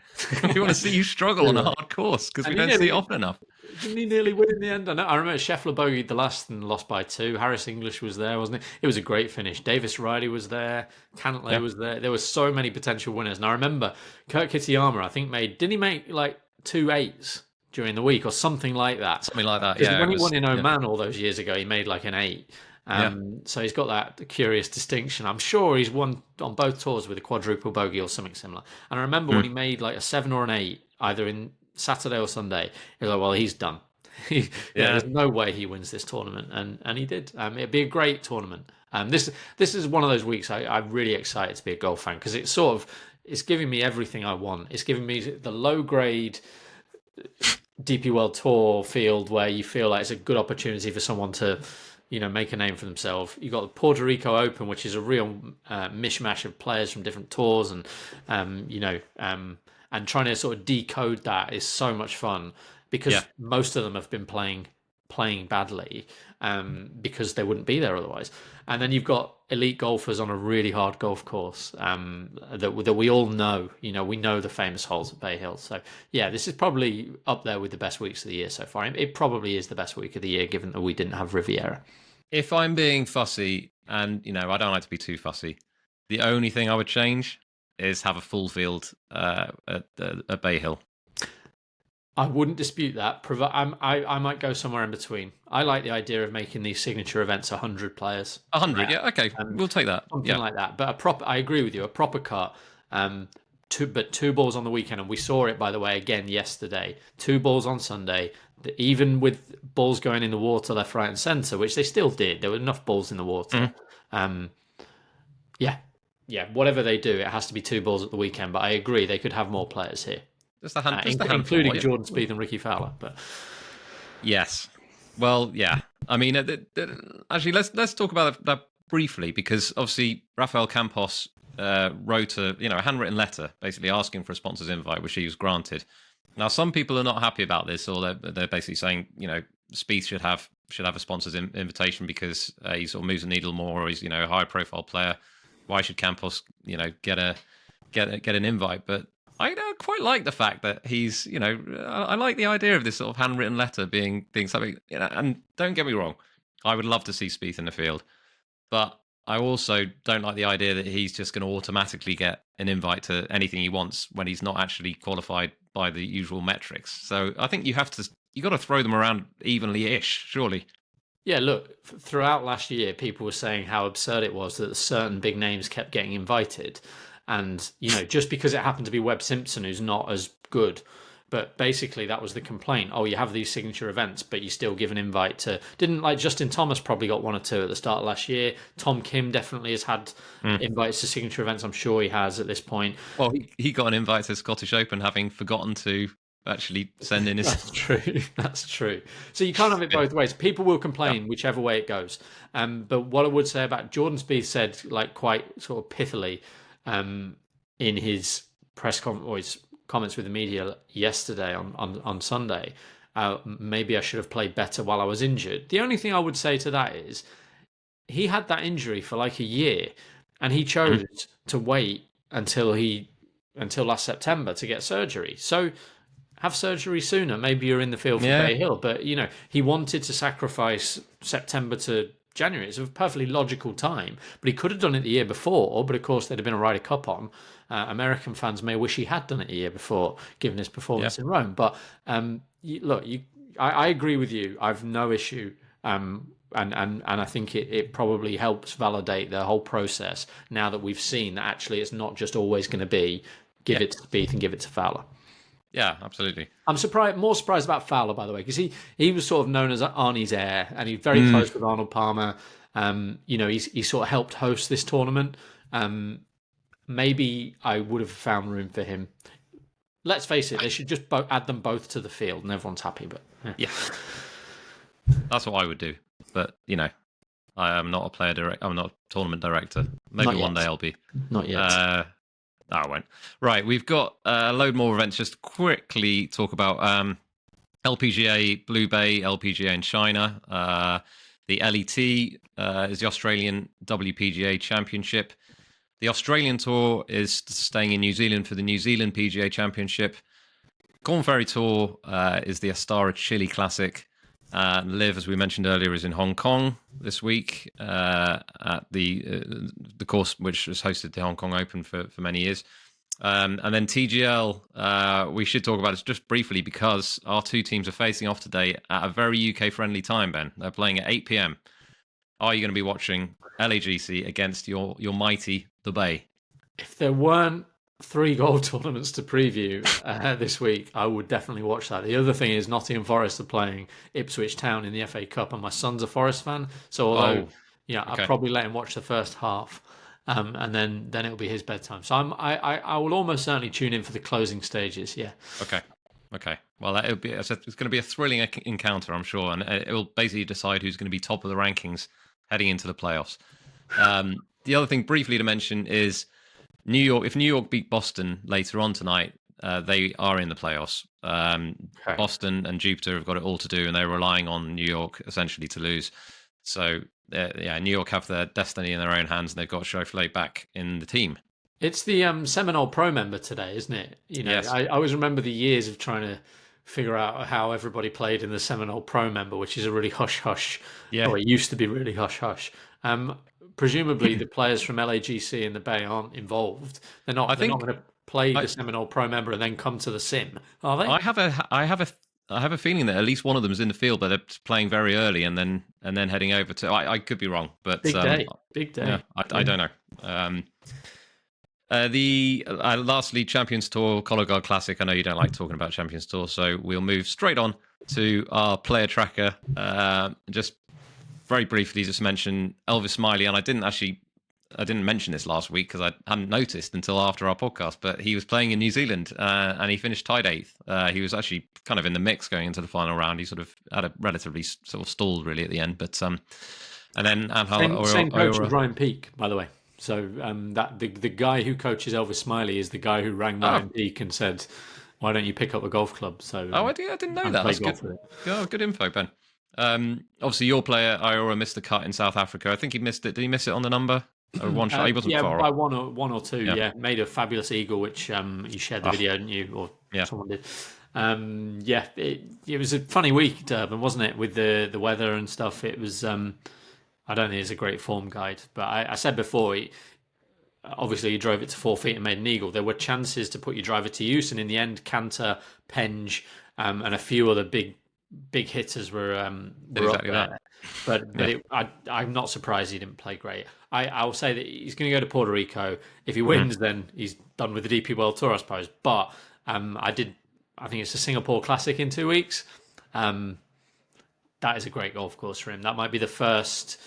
We want to see you struggle on a hard course because we don't see it often enough." Didn't he nearly win in the end? I remember Scheffler bogeyed the last and lost by 2. Harris English was there, wasn't it? It was a great finish. Davis Riley was there. Cantlay was there. There were so many potential winners. And I remember Kurt Kitayama, I think didn't he make 2 8s during the week or something like that? Something like that, yeah. When he won in Oman all those years ago, he made an 8. So he's got that curious distinction. I'm sure he's won on both tours with a quadruple bogey or something similar. And I remember when he made like a 7 or an 8, either in Saturday or Sunday, he was like, well, he's done. There's no way he wins this tournament. And he did. It'd be a great tournament. This is one of those weeks I'm really excited to be a golf fan, because it's giving me everything I want. It's giving me the low grade DP World Tour field where you feel like it's a good opportunity for someone to, make a name for themselves. You've got the Puerto Rico Open, which is a real mishmash of players from different tours, and and trying to sort of decode that is so much fun, because most of them have been playing badly because they wouldn't be there otherwise. And then you've got elite golfers on a really hard golf course that we all know. We know the famous holes at Bay Hill. So yeah, this is probably up there with the best weeks of the year so far. It probably is the best week of the year, given that we didn't have Riviera. If I'm being fussy, and I don't like to be too fussy, the only thing I would change is have a full field at Bay Hill. I wouldn't dispute that. I might go somewhere in between. I like the idea of making these signature events 100 players. 100, yeah, okay, we'll take that. Something like that. But I agree with you. A proper cut. Two balls on the weekend, and we saw it, by the way, again yesterday. 2 balls on Sunday. Even with balls going in the water left, right, and centre, which they still did. There were enough balls in the water. Yeah. Whatever they do, it has to be 2 balls at the weekend. But I agree, they could have more players here. Just a handful, including Jordan Spieth and Ricky Fowler. But yes, well, yeah. I mean, actually, let's talk about that briefly, because obviously Rafael Campos wrote a handwritten letter basically asking for a sponsor's invite, which he was granted. Now, some people are not happy about this, or they're basically saying Spieth should have a sponsor's invitation because he sort of moves the needle more, or he's a high profile player. Why should Campos get an invite? But I quite like the fact that he's, I like the idea of this sort of handwritten letter being something, and don't get me wrong, I would love to see Spieth in the field, but I also don't like the idea that he's just going to automatically get an invite to anything he wants when he's not actually qualified by the usual metrics. So I think you got to throw them around evenly-ish, surely. Yeah, look, throughout last year, people were saying how absurd it was that certain big names kept getting invited. And, just because it happened to be Webb Simpson, who's not as good. But basically, that was the complaint. Oh, you have these signature events, but you still give an invite to... Didn't Justin Thomas probably got 1 or 2 at the start of last year. Tom Kim definitely has had invites to signature events. I'm sure he has at this point. Well, he got an invite to Scottish Open, having forgotten to actually send in his... That's true. That's true. So you can't have it both ways. People will complain whichever way it goes. But what I would say about Jordan Spieth said, quite sort of pithily... in his press comments with the media yesterday on Sunday, maybe I should have played better while I was injured. The only thing I would say to that is he had that injury for a year, and he chose to wait until last September to get surgery. So have surgery sooner. Maybe you're in the field for Bay Hill, but he wanted to sacrifice September to January. It's a perfectly logical time, but he could have done it the year before. But of course, there'd have been a Ryder Cup on. American fans may wish he had done it a year before, given his performance in Rome. But I agree with you. I've no issue, and I think it probably helps validate the whole process now that we've seen that actually it's not just always going to be give it to Spieth and give it to Fowler. Yeah, absolutely. I'm more surprised about Fowler, by the way, because he was sort of known as Arnie's heir, and he's very close with Arnold Palmer. He sort of helped host this tournament. Maybe I would have found room for him. Let's face it, they should just add them both to the field, and everyone's happy. But yeah, that's what I would do. But I am not a player director. I'm not a tournament director. Maybe one day I'll be. Not yet. No, I won't. Right, we've got a load more events. Just quickly talk about LPGA Blue Bay, LPGA in China. The LET is the Australian WPGA Championship. The Australian Tour is staying in New Zealand for the New Zealand PGA Championship. Corn Ferry Tour is the Astara Chile Classic. Liv, as we mentioned earlier, is in Hong Kong this week at the course which has hosted the Hong Kong Open for many years. And then TGL, we should talk about it just briefly because our two teams are facing off today at a very UK-friendly time, Ben. They're playing at 8 p.m. are you going to be watching LAGC against your mighty the Bay? If there weren't 3 golf tournaments to preview this week, I would definitely watch that. The other thing is Nottingham Forest are playing Ipswich Town in the FA Cup, and my son's a Forest fan, so although I'd probably let him watch the first half, and then it'll be his bedtime. So I will almost certainly tune in for the closing stages. Yeah. Okay. Well, it's going to be a thrilling encounter, I'm sure, and it will basically decide who's going to be top of the rankings heading into the playoffs. The other thing briefly to mention is New York. If New York beat Boston later on tonight, they are in the playoffs. Boston and Jupiter have got it all to do, and they're relying on New York essentially to lose. So, New York have their destiny in their own hands, and they've got Schauffele back in the team. It's the Seminole Pro member today, isn't it? Yes. I always remember the years of trying to figure out how everybody played in the Seminole Pro member, which is a really hush-hush. Yeah. Or it used to be really hush-hush. Presumably, the players from LAGC and the Bay aren't involved. They're not going to play the Seminole Pro member and then come to the sim, are they? I have a feeling that at least one of them is in the field, but they're playing very early and then heading over to. I could be wrong, but big day. Yeah, I don't know. Lastly, Champions Tour, Colorado Classic. I know you don't like talking about Champions Tour, so we'll move straight on to our player tracker. Just very briefly, just mention Elvis Smylie, and I didn't mention this last week because I hadn't noticed until after our podcast, but he was playing in New Zealand and he finished tied 8th. He was actually kind of in the mix going into the final round. He sort of had a relatively sort of stalled really at the end, but and then same coach as Ryan Peake, by the way. So that the guy who coaches Elvis Smylie is the guy who rang Ryan Peake and said, "Why don't you pick up a golf club?" So I didn't know that. That's good. Good info, Ben. Obviously, your player Ayora missed the cut in South Africa. I think he missed it. Did he miss it on the number? Or one shot? He wasn't far by off. one or two. Yeah, made a fabulous eagle, which you shared the video, didn't you? Or someone did. It was a funny week, Durban, wasn't it? With the weather and stuff. It was. I don't think it's a great form guide, but I said before, obviously you drove it to 4 feet and made an eagle. There were chances to put your driver to use, and in the end, Cantor, Penge, and a few other big hitters were exactly up there. But I'm not surprised he didn't play great. I will say that he's going to go to Puerto Rico. If he wins, then he's done with the DP World Tour, I suppose. But I think it's a Singapore Classic in 2 weeks. That is a great golf course for him. That might be the first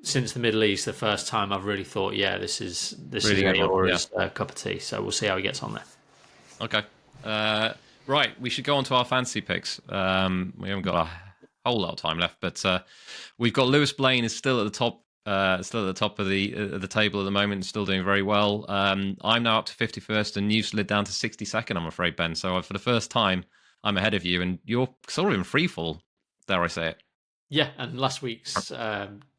since the Middle East, the first time I've really thought, this is Ayora's cup of tea. So we'll see how he gets on there. Okay. Right, we should go on to our fantasy picks. We haven't got a whole lot of time left, but we've got Lewis Blaine is still at the top. Still at the top of the table at the moment, still doing very well. I'm now up to 51st, and you slid down to 62nd. I'm afraid, Ben. So for the first time, I'm ahead of you, and you're sort of in free fall. Dare I say it? Yeah, and last week's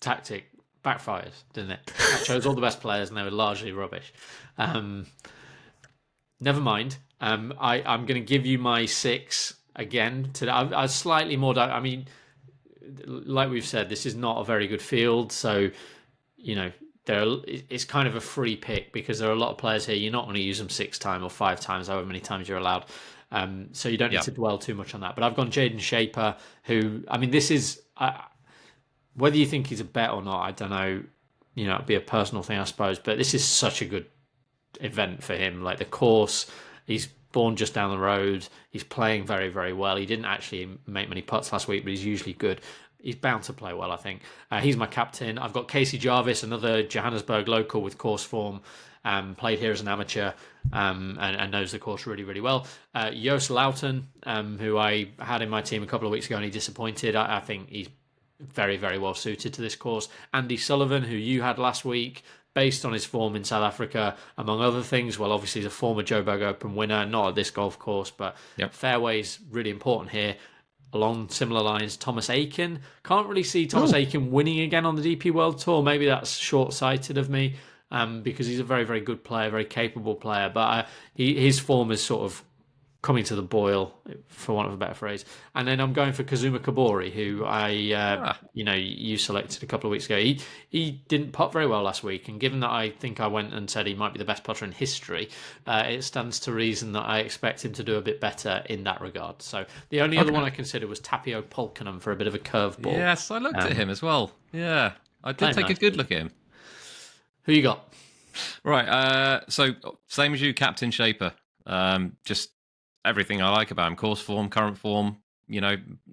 tactic backfires, didn't it? I chose all the best players, and they were largely rubbish. Never mind. I'm going to give you my 6 again today. I slightly more. I mean, like we've said, this is not a very good field, so it's kind of a free pick because there are a lot of players here. You're not going to use them 6 times or 5 times, however many times you're allowed. So you don't need to dwell too much on that. But I've gone Jaden Shaper, who, I mean, this is whether you think he's a bet or not, I don't know. It'd be a personal thing, I suppose. But this is such a good event for him. Like the course, he's born just down the road. He's playing very, very well. He didn't actually make many putts last week, but he's usually good. He's bound to play well, I think. He's my captain. I've got Casey Jarvis, another Johannesburg local with course form. Played here as an amateur and knows the course really, really well. Joost Luiten, who I had in my team a couple of weeks ago and he disappointed. I think he's very, very well suited to this course. Andy Sullivan, who you had last week, based on his form in South Africa, among other things. Well, obviously he's a former Joburg Open winner, not at this golf course, but fairways really important here. Along similar lines, Thomas Aiken. Can't really see Thomas Aiken winning again on the DP World Tour. Maybe that's short-sighted of me. Because he's a very, very good player, very capable player. But his form is sort of coming to the boil, for want of a better phrase. And then I'm going for Kazuma Kabori, who you selected a couple of weeks ago. He didn't putt very well last week. And given that I think I went and said he might be the best putter in history, it stands to reason that I expect him to do a bit better in that regard. So the only other one I considered was Tapio Polkinum for a bit of a curveball. Yes, I looked at him as well. Yeah. I did Playing take a nice. good look at him. Who you got? Right. So same as you, Captain Shaper. Just everything I like about him: course form, current form.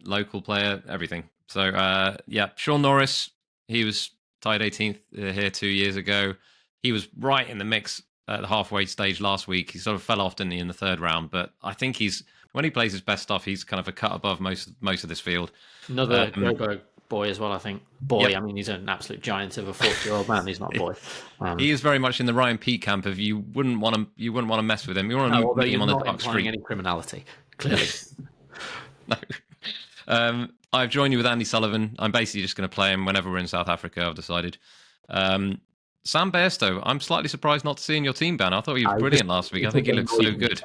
Local player, everything. So yeah, Sean Norris. He was tied 18th here 2 years ago. He was right in the mix at the halfway stage last week. He sort of fell off, didn't he, in the third round? But I think when he plays his best stuff, he's kind of a cut above most of this field. Another Joburg boy as well, I think. Boy, Yep. I mean, he's an absolute giant of a 40-year-old man. He's not a boy. He is very much in the Ryan Peake camp. If you wouldn't want to mess with him. You want to although meet him you're on the not dark implying street. any criminality, clearly. No. I've joined you with Andy Sullivan. I'm basically just going to play him whenever we're in South Africa, I've decided. Sam Bairstow, I'm slightly surprised not to see in your team, Ben. I thought he was brilliant last week. I think he looked so good.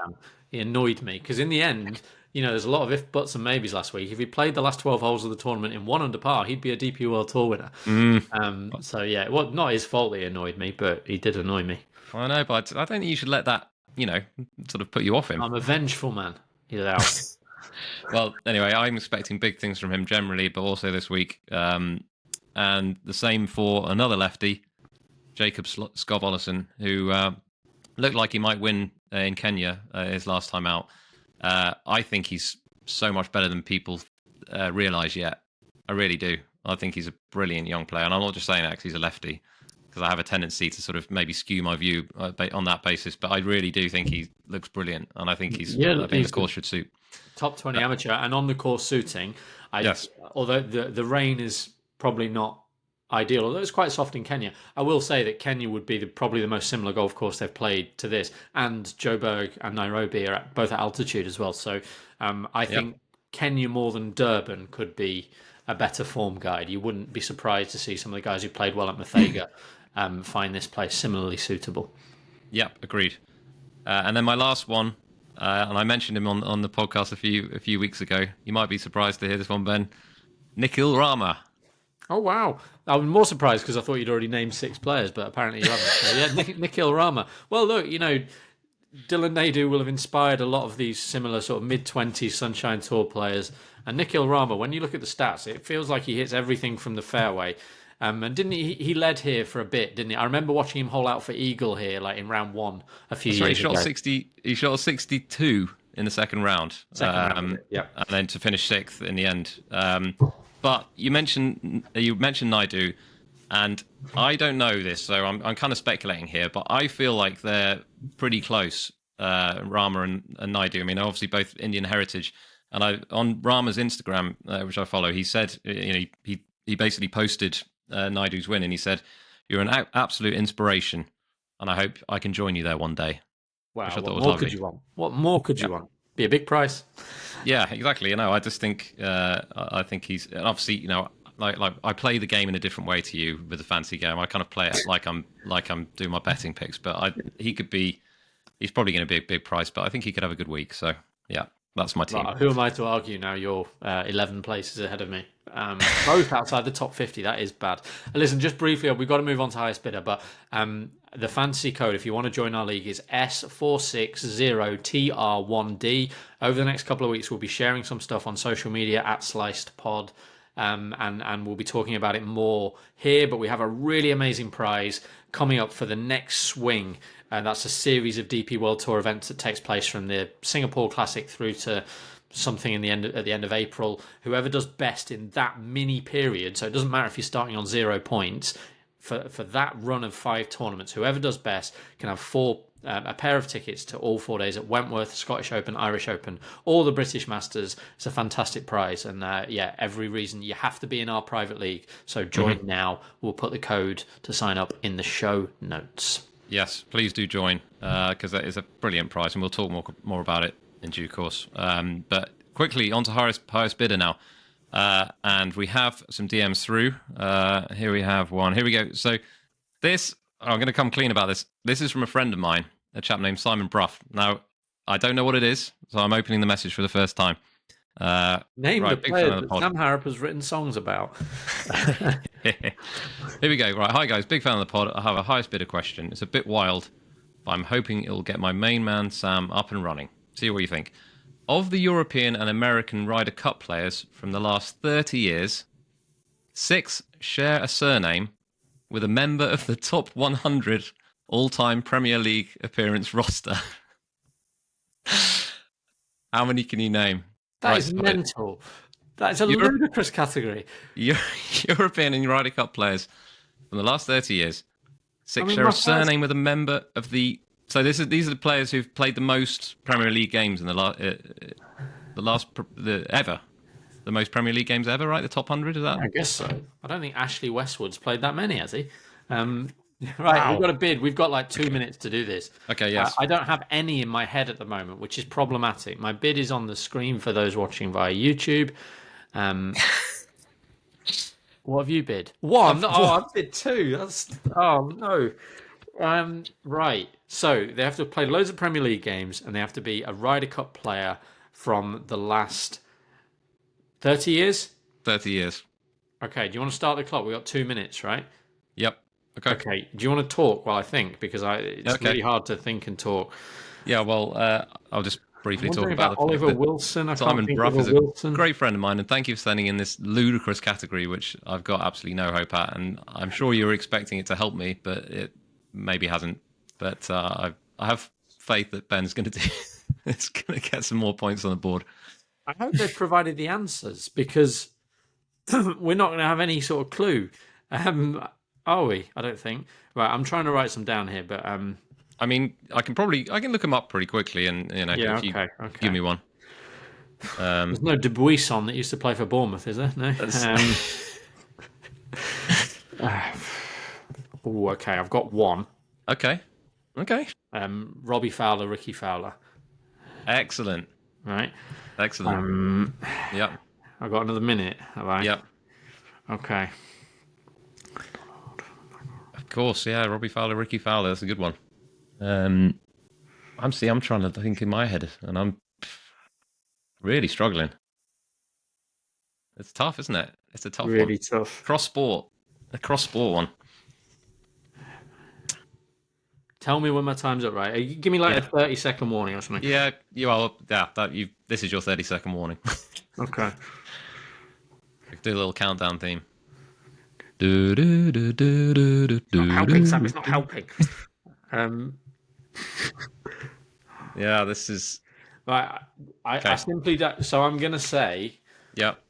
He annoyed me because in the end, there's a lot of if, buts, and maybes last week. If he played the last 12 holes of the tournament in 1 under par, he'd be a DP World Tour winner. So yeah, well, not his fault that he annoyed me, but he did annoy me. I know, but I don't think you should let that, sort of put you off him. I'm a vengeful man. He's out. Well, anyway, I'm expecting big things from him generally, but also this week. And the same for another lefty, Jacob Skov-Olesen, who looked like he might win in Kenya his last time out. I think he's so much better than people realise yet. I really do. I think he's a brilliant young player. And I'm not just saying that because he's a lefty, because I have a tendency to sort of maybe skew my view on that basis. But I really do think he looks brilliant. And I think I think the course should suit. Top 20 amateur, and on the course suiting. Yes. Although the rain is probably not ideal, although it's quite soft in Kenya, I will say that Kenya would be probably the most similar golf course they've played to this, and Joburg and Nairobi are both at altitude as well. So I think Kenya more than Durban could be a better form guide. You wouldn't be surprised to see some of the guys who played well at Mathega find this place similarly suitable. Yep, agreed. And then my last one, and I mentioned him on the podcast a few weeks ago. You might be surprised to hear this one, Ben. Nikhil Rama. Oh, wow. I'm more surprised because I thought you'd already named 6 players, but apparently you haven't. So, yeah, Nikhil Rama. Well, look, Dylan Naidoo will have inspired a lot of these similar sort of mid-20s Sunshine Tour players. And Nikhil Rama, when you look at the stats, it feels like he hits everything from the fairway. And didn't he led here for a bit, didn't he? I remember watching him hole out for eagle here, like in round 1 a few years ago. He shot 62 in the second round. And then to finish 6th in the end. But you mentioned Naidoo, and I don't know this, so I'm kind of speculating here, but I feel like they're pretty close, Rama and Naidoo. I mean, obviously both Indian heritage. And on Rama's Instagram, which I follow, he said, he basically posted Naidoo's win, and he said, "You're an absolute inspiration, and I hope I can join you there one day." Wow, which I thought what was more lovely. could you want? What more could you want? Be a big price. Yeah, exactly. I just think I think he's, and obviously, like I play the game in a different way to you with the fancy game. I kind of play it like I'm doing my betting picks, but he's probably going to be a big price, but I think he could have a good week. So yeah, that's my team. Right, who am I to argue now? You're 11 places ahead of me. Both outside the top 50. That is bad. Listen, just briefly, we've got to move on to highest bidder, but the fantasy code, if you want to join our league, is S460TR1D. Over the next couple of weeks, we'll be sharing some stuff on social media at SlicedPod. And we'll be talking about it more here, but we have a really amazing prize coming up for the next swing. And that's a series of DP World Tour events that takes place from the Singapore Classic through to something at the end of April. Whoever does best in that mini period, so it doesn't matter if you're starting on 0 points, for that run of 5 tournaments, whoever does best can have a pair of tickets to all 4 days at Wentworth, Scottish Open, Irish Open, all the British Masters. It's a fantastic prize, and every reason you have to be in our private league. So join now. We'll put the code to sign up in the show notes. Yes, please do join, because that is a brilliant prize, and we'll talk more about it in due course. But quickly, on to highest bidder now. And we have some DMs through. Here we have one. Here we go. So this, I'm going to come clean about this. This is from a friend of mine, a chap named Simon Bruff. Now, I don't know what it is, so I'm opening the message for the first time. Name the player that Sam Harrop has written songs about. Here we go. Right, hi guys, big fan of the pod. I have a highest bidder question. It's a bit wild, but I'm hoping it'll get my main man Sam up and running. See what you think. Of the European and American Ryder Cup players from the last 30 years, 6 share a surname with a member of the top 100 all-time Premier League appearance roster? How many can you name? That is mental. That is a ludicrous category. European and Ryder Cup players from the last 30 years. Share a surname with a member of the... So these are the players who've played the most Premier League games in the most Premier League games ever, right? The top 100, is that? I guess so. I don't think Ashley Westwood's played that many, has he? Right, We've got a bid. We've got like 2 minutes to do this. Okay, yes. I don't have any in my head at the moment, which is problematic. My bid is on the screen for those watching via YouTube. What have you bid? One? I bid two. No. Right. So they have to play loads of Premier League games, and they have to be a Ryder Cup player from the last 30 years? 30 years. Okay, do you want to start the clock? We've got 2 minutes, right? Yep. Okay. Do you want to talk while I think? Because it's really hard to think and talk. Yeah, well, I'll just briefly talk about Oliver Wilson. Simon Bruff is a great friend of mine, and thank you for sending in this ludicrous category, which I've got absolutely no hope at, and I'm sure you were expecting it to help me, but it maybe hasn't. But I have faith that Ben's going to do. It's going to get some more points on the board. I hope they've provided the answers, because we're not going to have any sort of clue. Are we? I don't think. Right, I'm trying to write some down here, but I mean, I can look them up pretty quickly, and if you give me one. There's no Dubuisson that used to play for Bournemouth, is there? No. Okay, I've got one. Okay. Robbie Fowler, Ricky Fowler. Excellent. Right. Excellent. Yep. I've got another minute, have I? Yep. Okay. Of course, yeah. Robbie Fowler, Ricky Fowler. That's a good one. I'm trying to think in my head, and I'm really struggling. It's tough, isn't it? It's a tough one. Really tough. A cross sport one. Tell me when my time's up, right? Give me like a 30-second warning or something. Yeah, you are. Yeah, this is your 30-second warning. Okay. Do a little countdown theme. It's not helping, Sam. It's not helping. Yeah, this is... Right, I simply don't... So I'm going to say... Yep.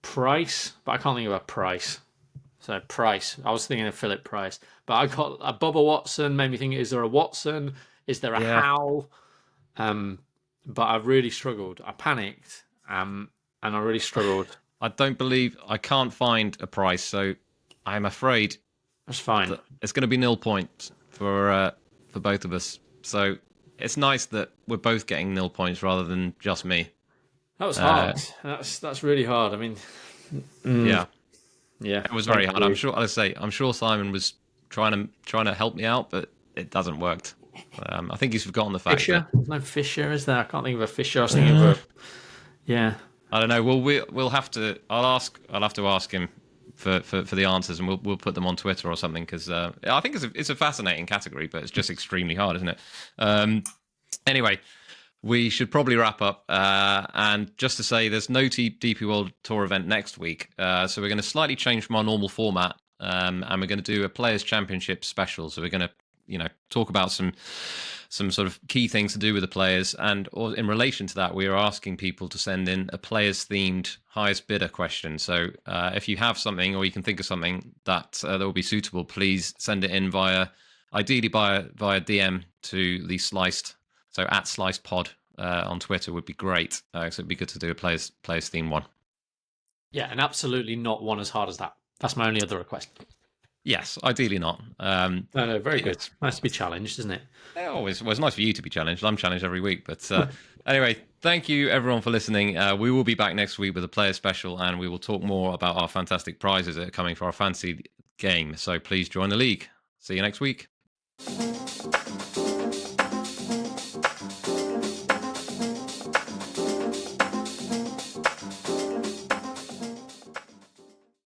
Price, but I can't think of a Price. So Price. I was thinking of Philip Price. But I got a Bubba Watson, made me think, is there a Watson? Is there a Howell? But I've really struggled. I panicked, and I really struggled. I can't find a Price, so I'm afraid... That's fine. It's going to be 0 points for both of us. So it's nice that we're both getting 0 points rather than just me. That was hard. That's really hard. I mean, yeah, it was very hard. I'm sure Simon was trying to help me out, but it doesn't work. I think he's forgotten the fact. Fisher? There's no Fisher, is there? I can't think of a Fisher. I was thinking of a... Yeah. I don't know. Well, we'll have to. I'll have to ask him for the answers, and we'll put them on Twitter or something, because I think it's a fascinating category, but it's just extremely hard, isn't it? Anyway, we should probably wrap up. And just to say, there's no DP World Tour event next week, so we're going to slightly change from our normal format, and we're going to do a Players Championship special. So we're going to talk about some sort of key things to do with the players, and in relation to that, we are asking people to send in a players-themed highest bidder question. So if you have something, or you can think of something that will be suitable, please send it in ideally via DM to the Sliced, so at Sliced Pod on Twitter would be great. So it'd be good to do a players themed one. Yeah, and absolutely not one as hard as that. That's my only other request. Yes, ideally not. No, very good. Nice to be challenged, isn't it? Well, it's nice for you to be challenged. I'm challenged every week. But anyway, thank you everyone for listening. We will be back next week with a player special, and we will talk more about our fantastic prizes that are coming for our fantasy game. So please join the league. See you next week.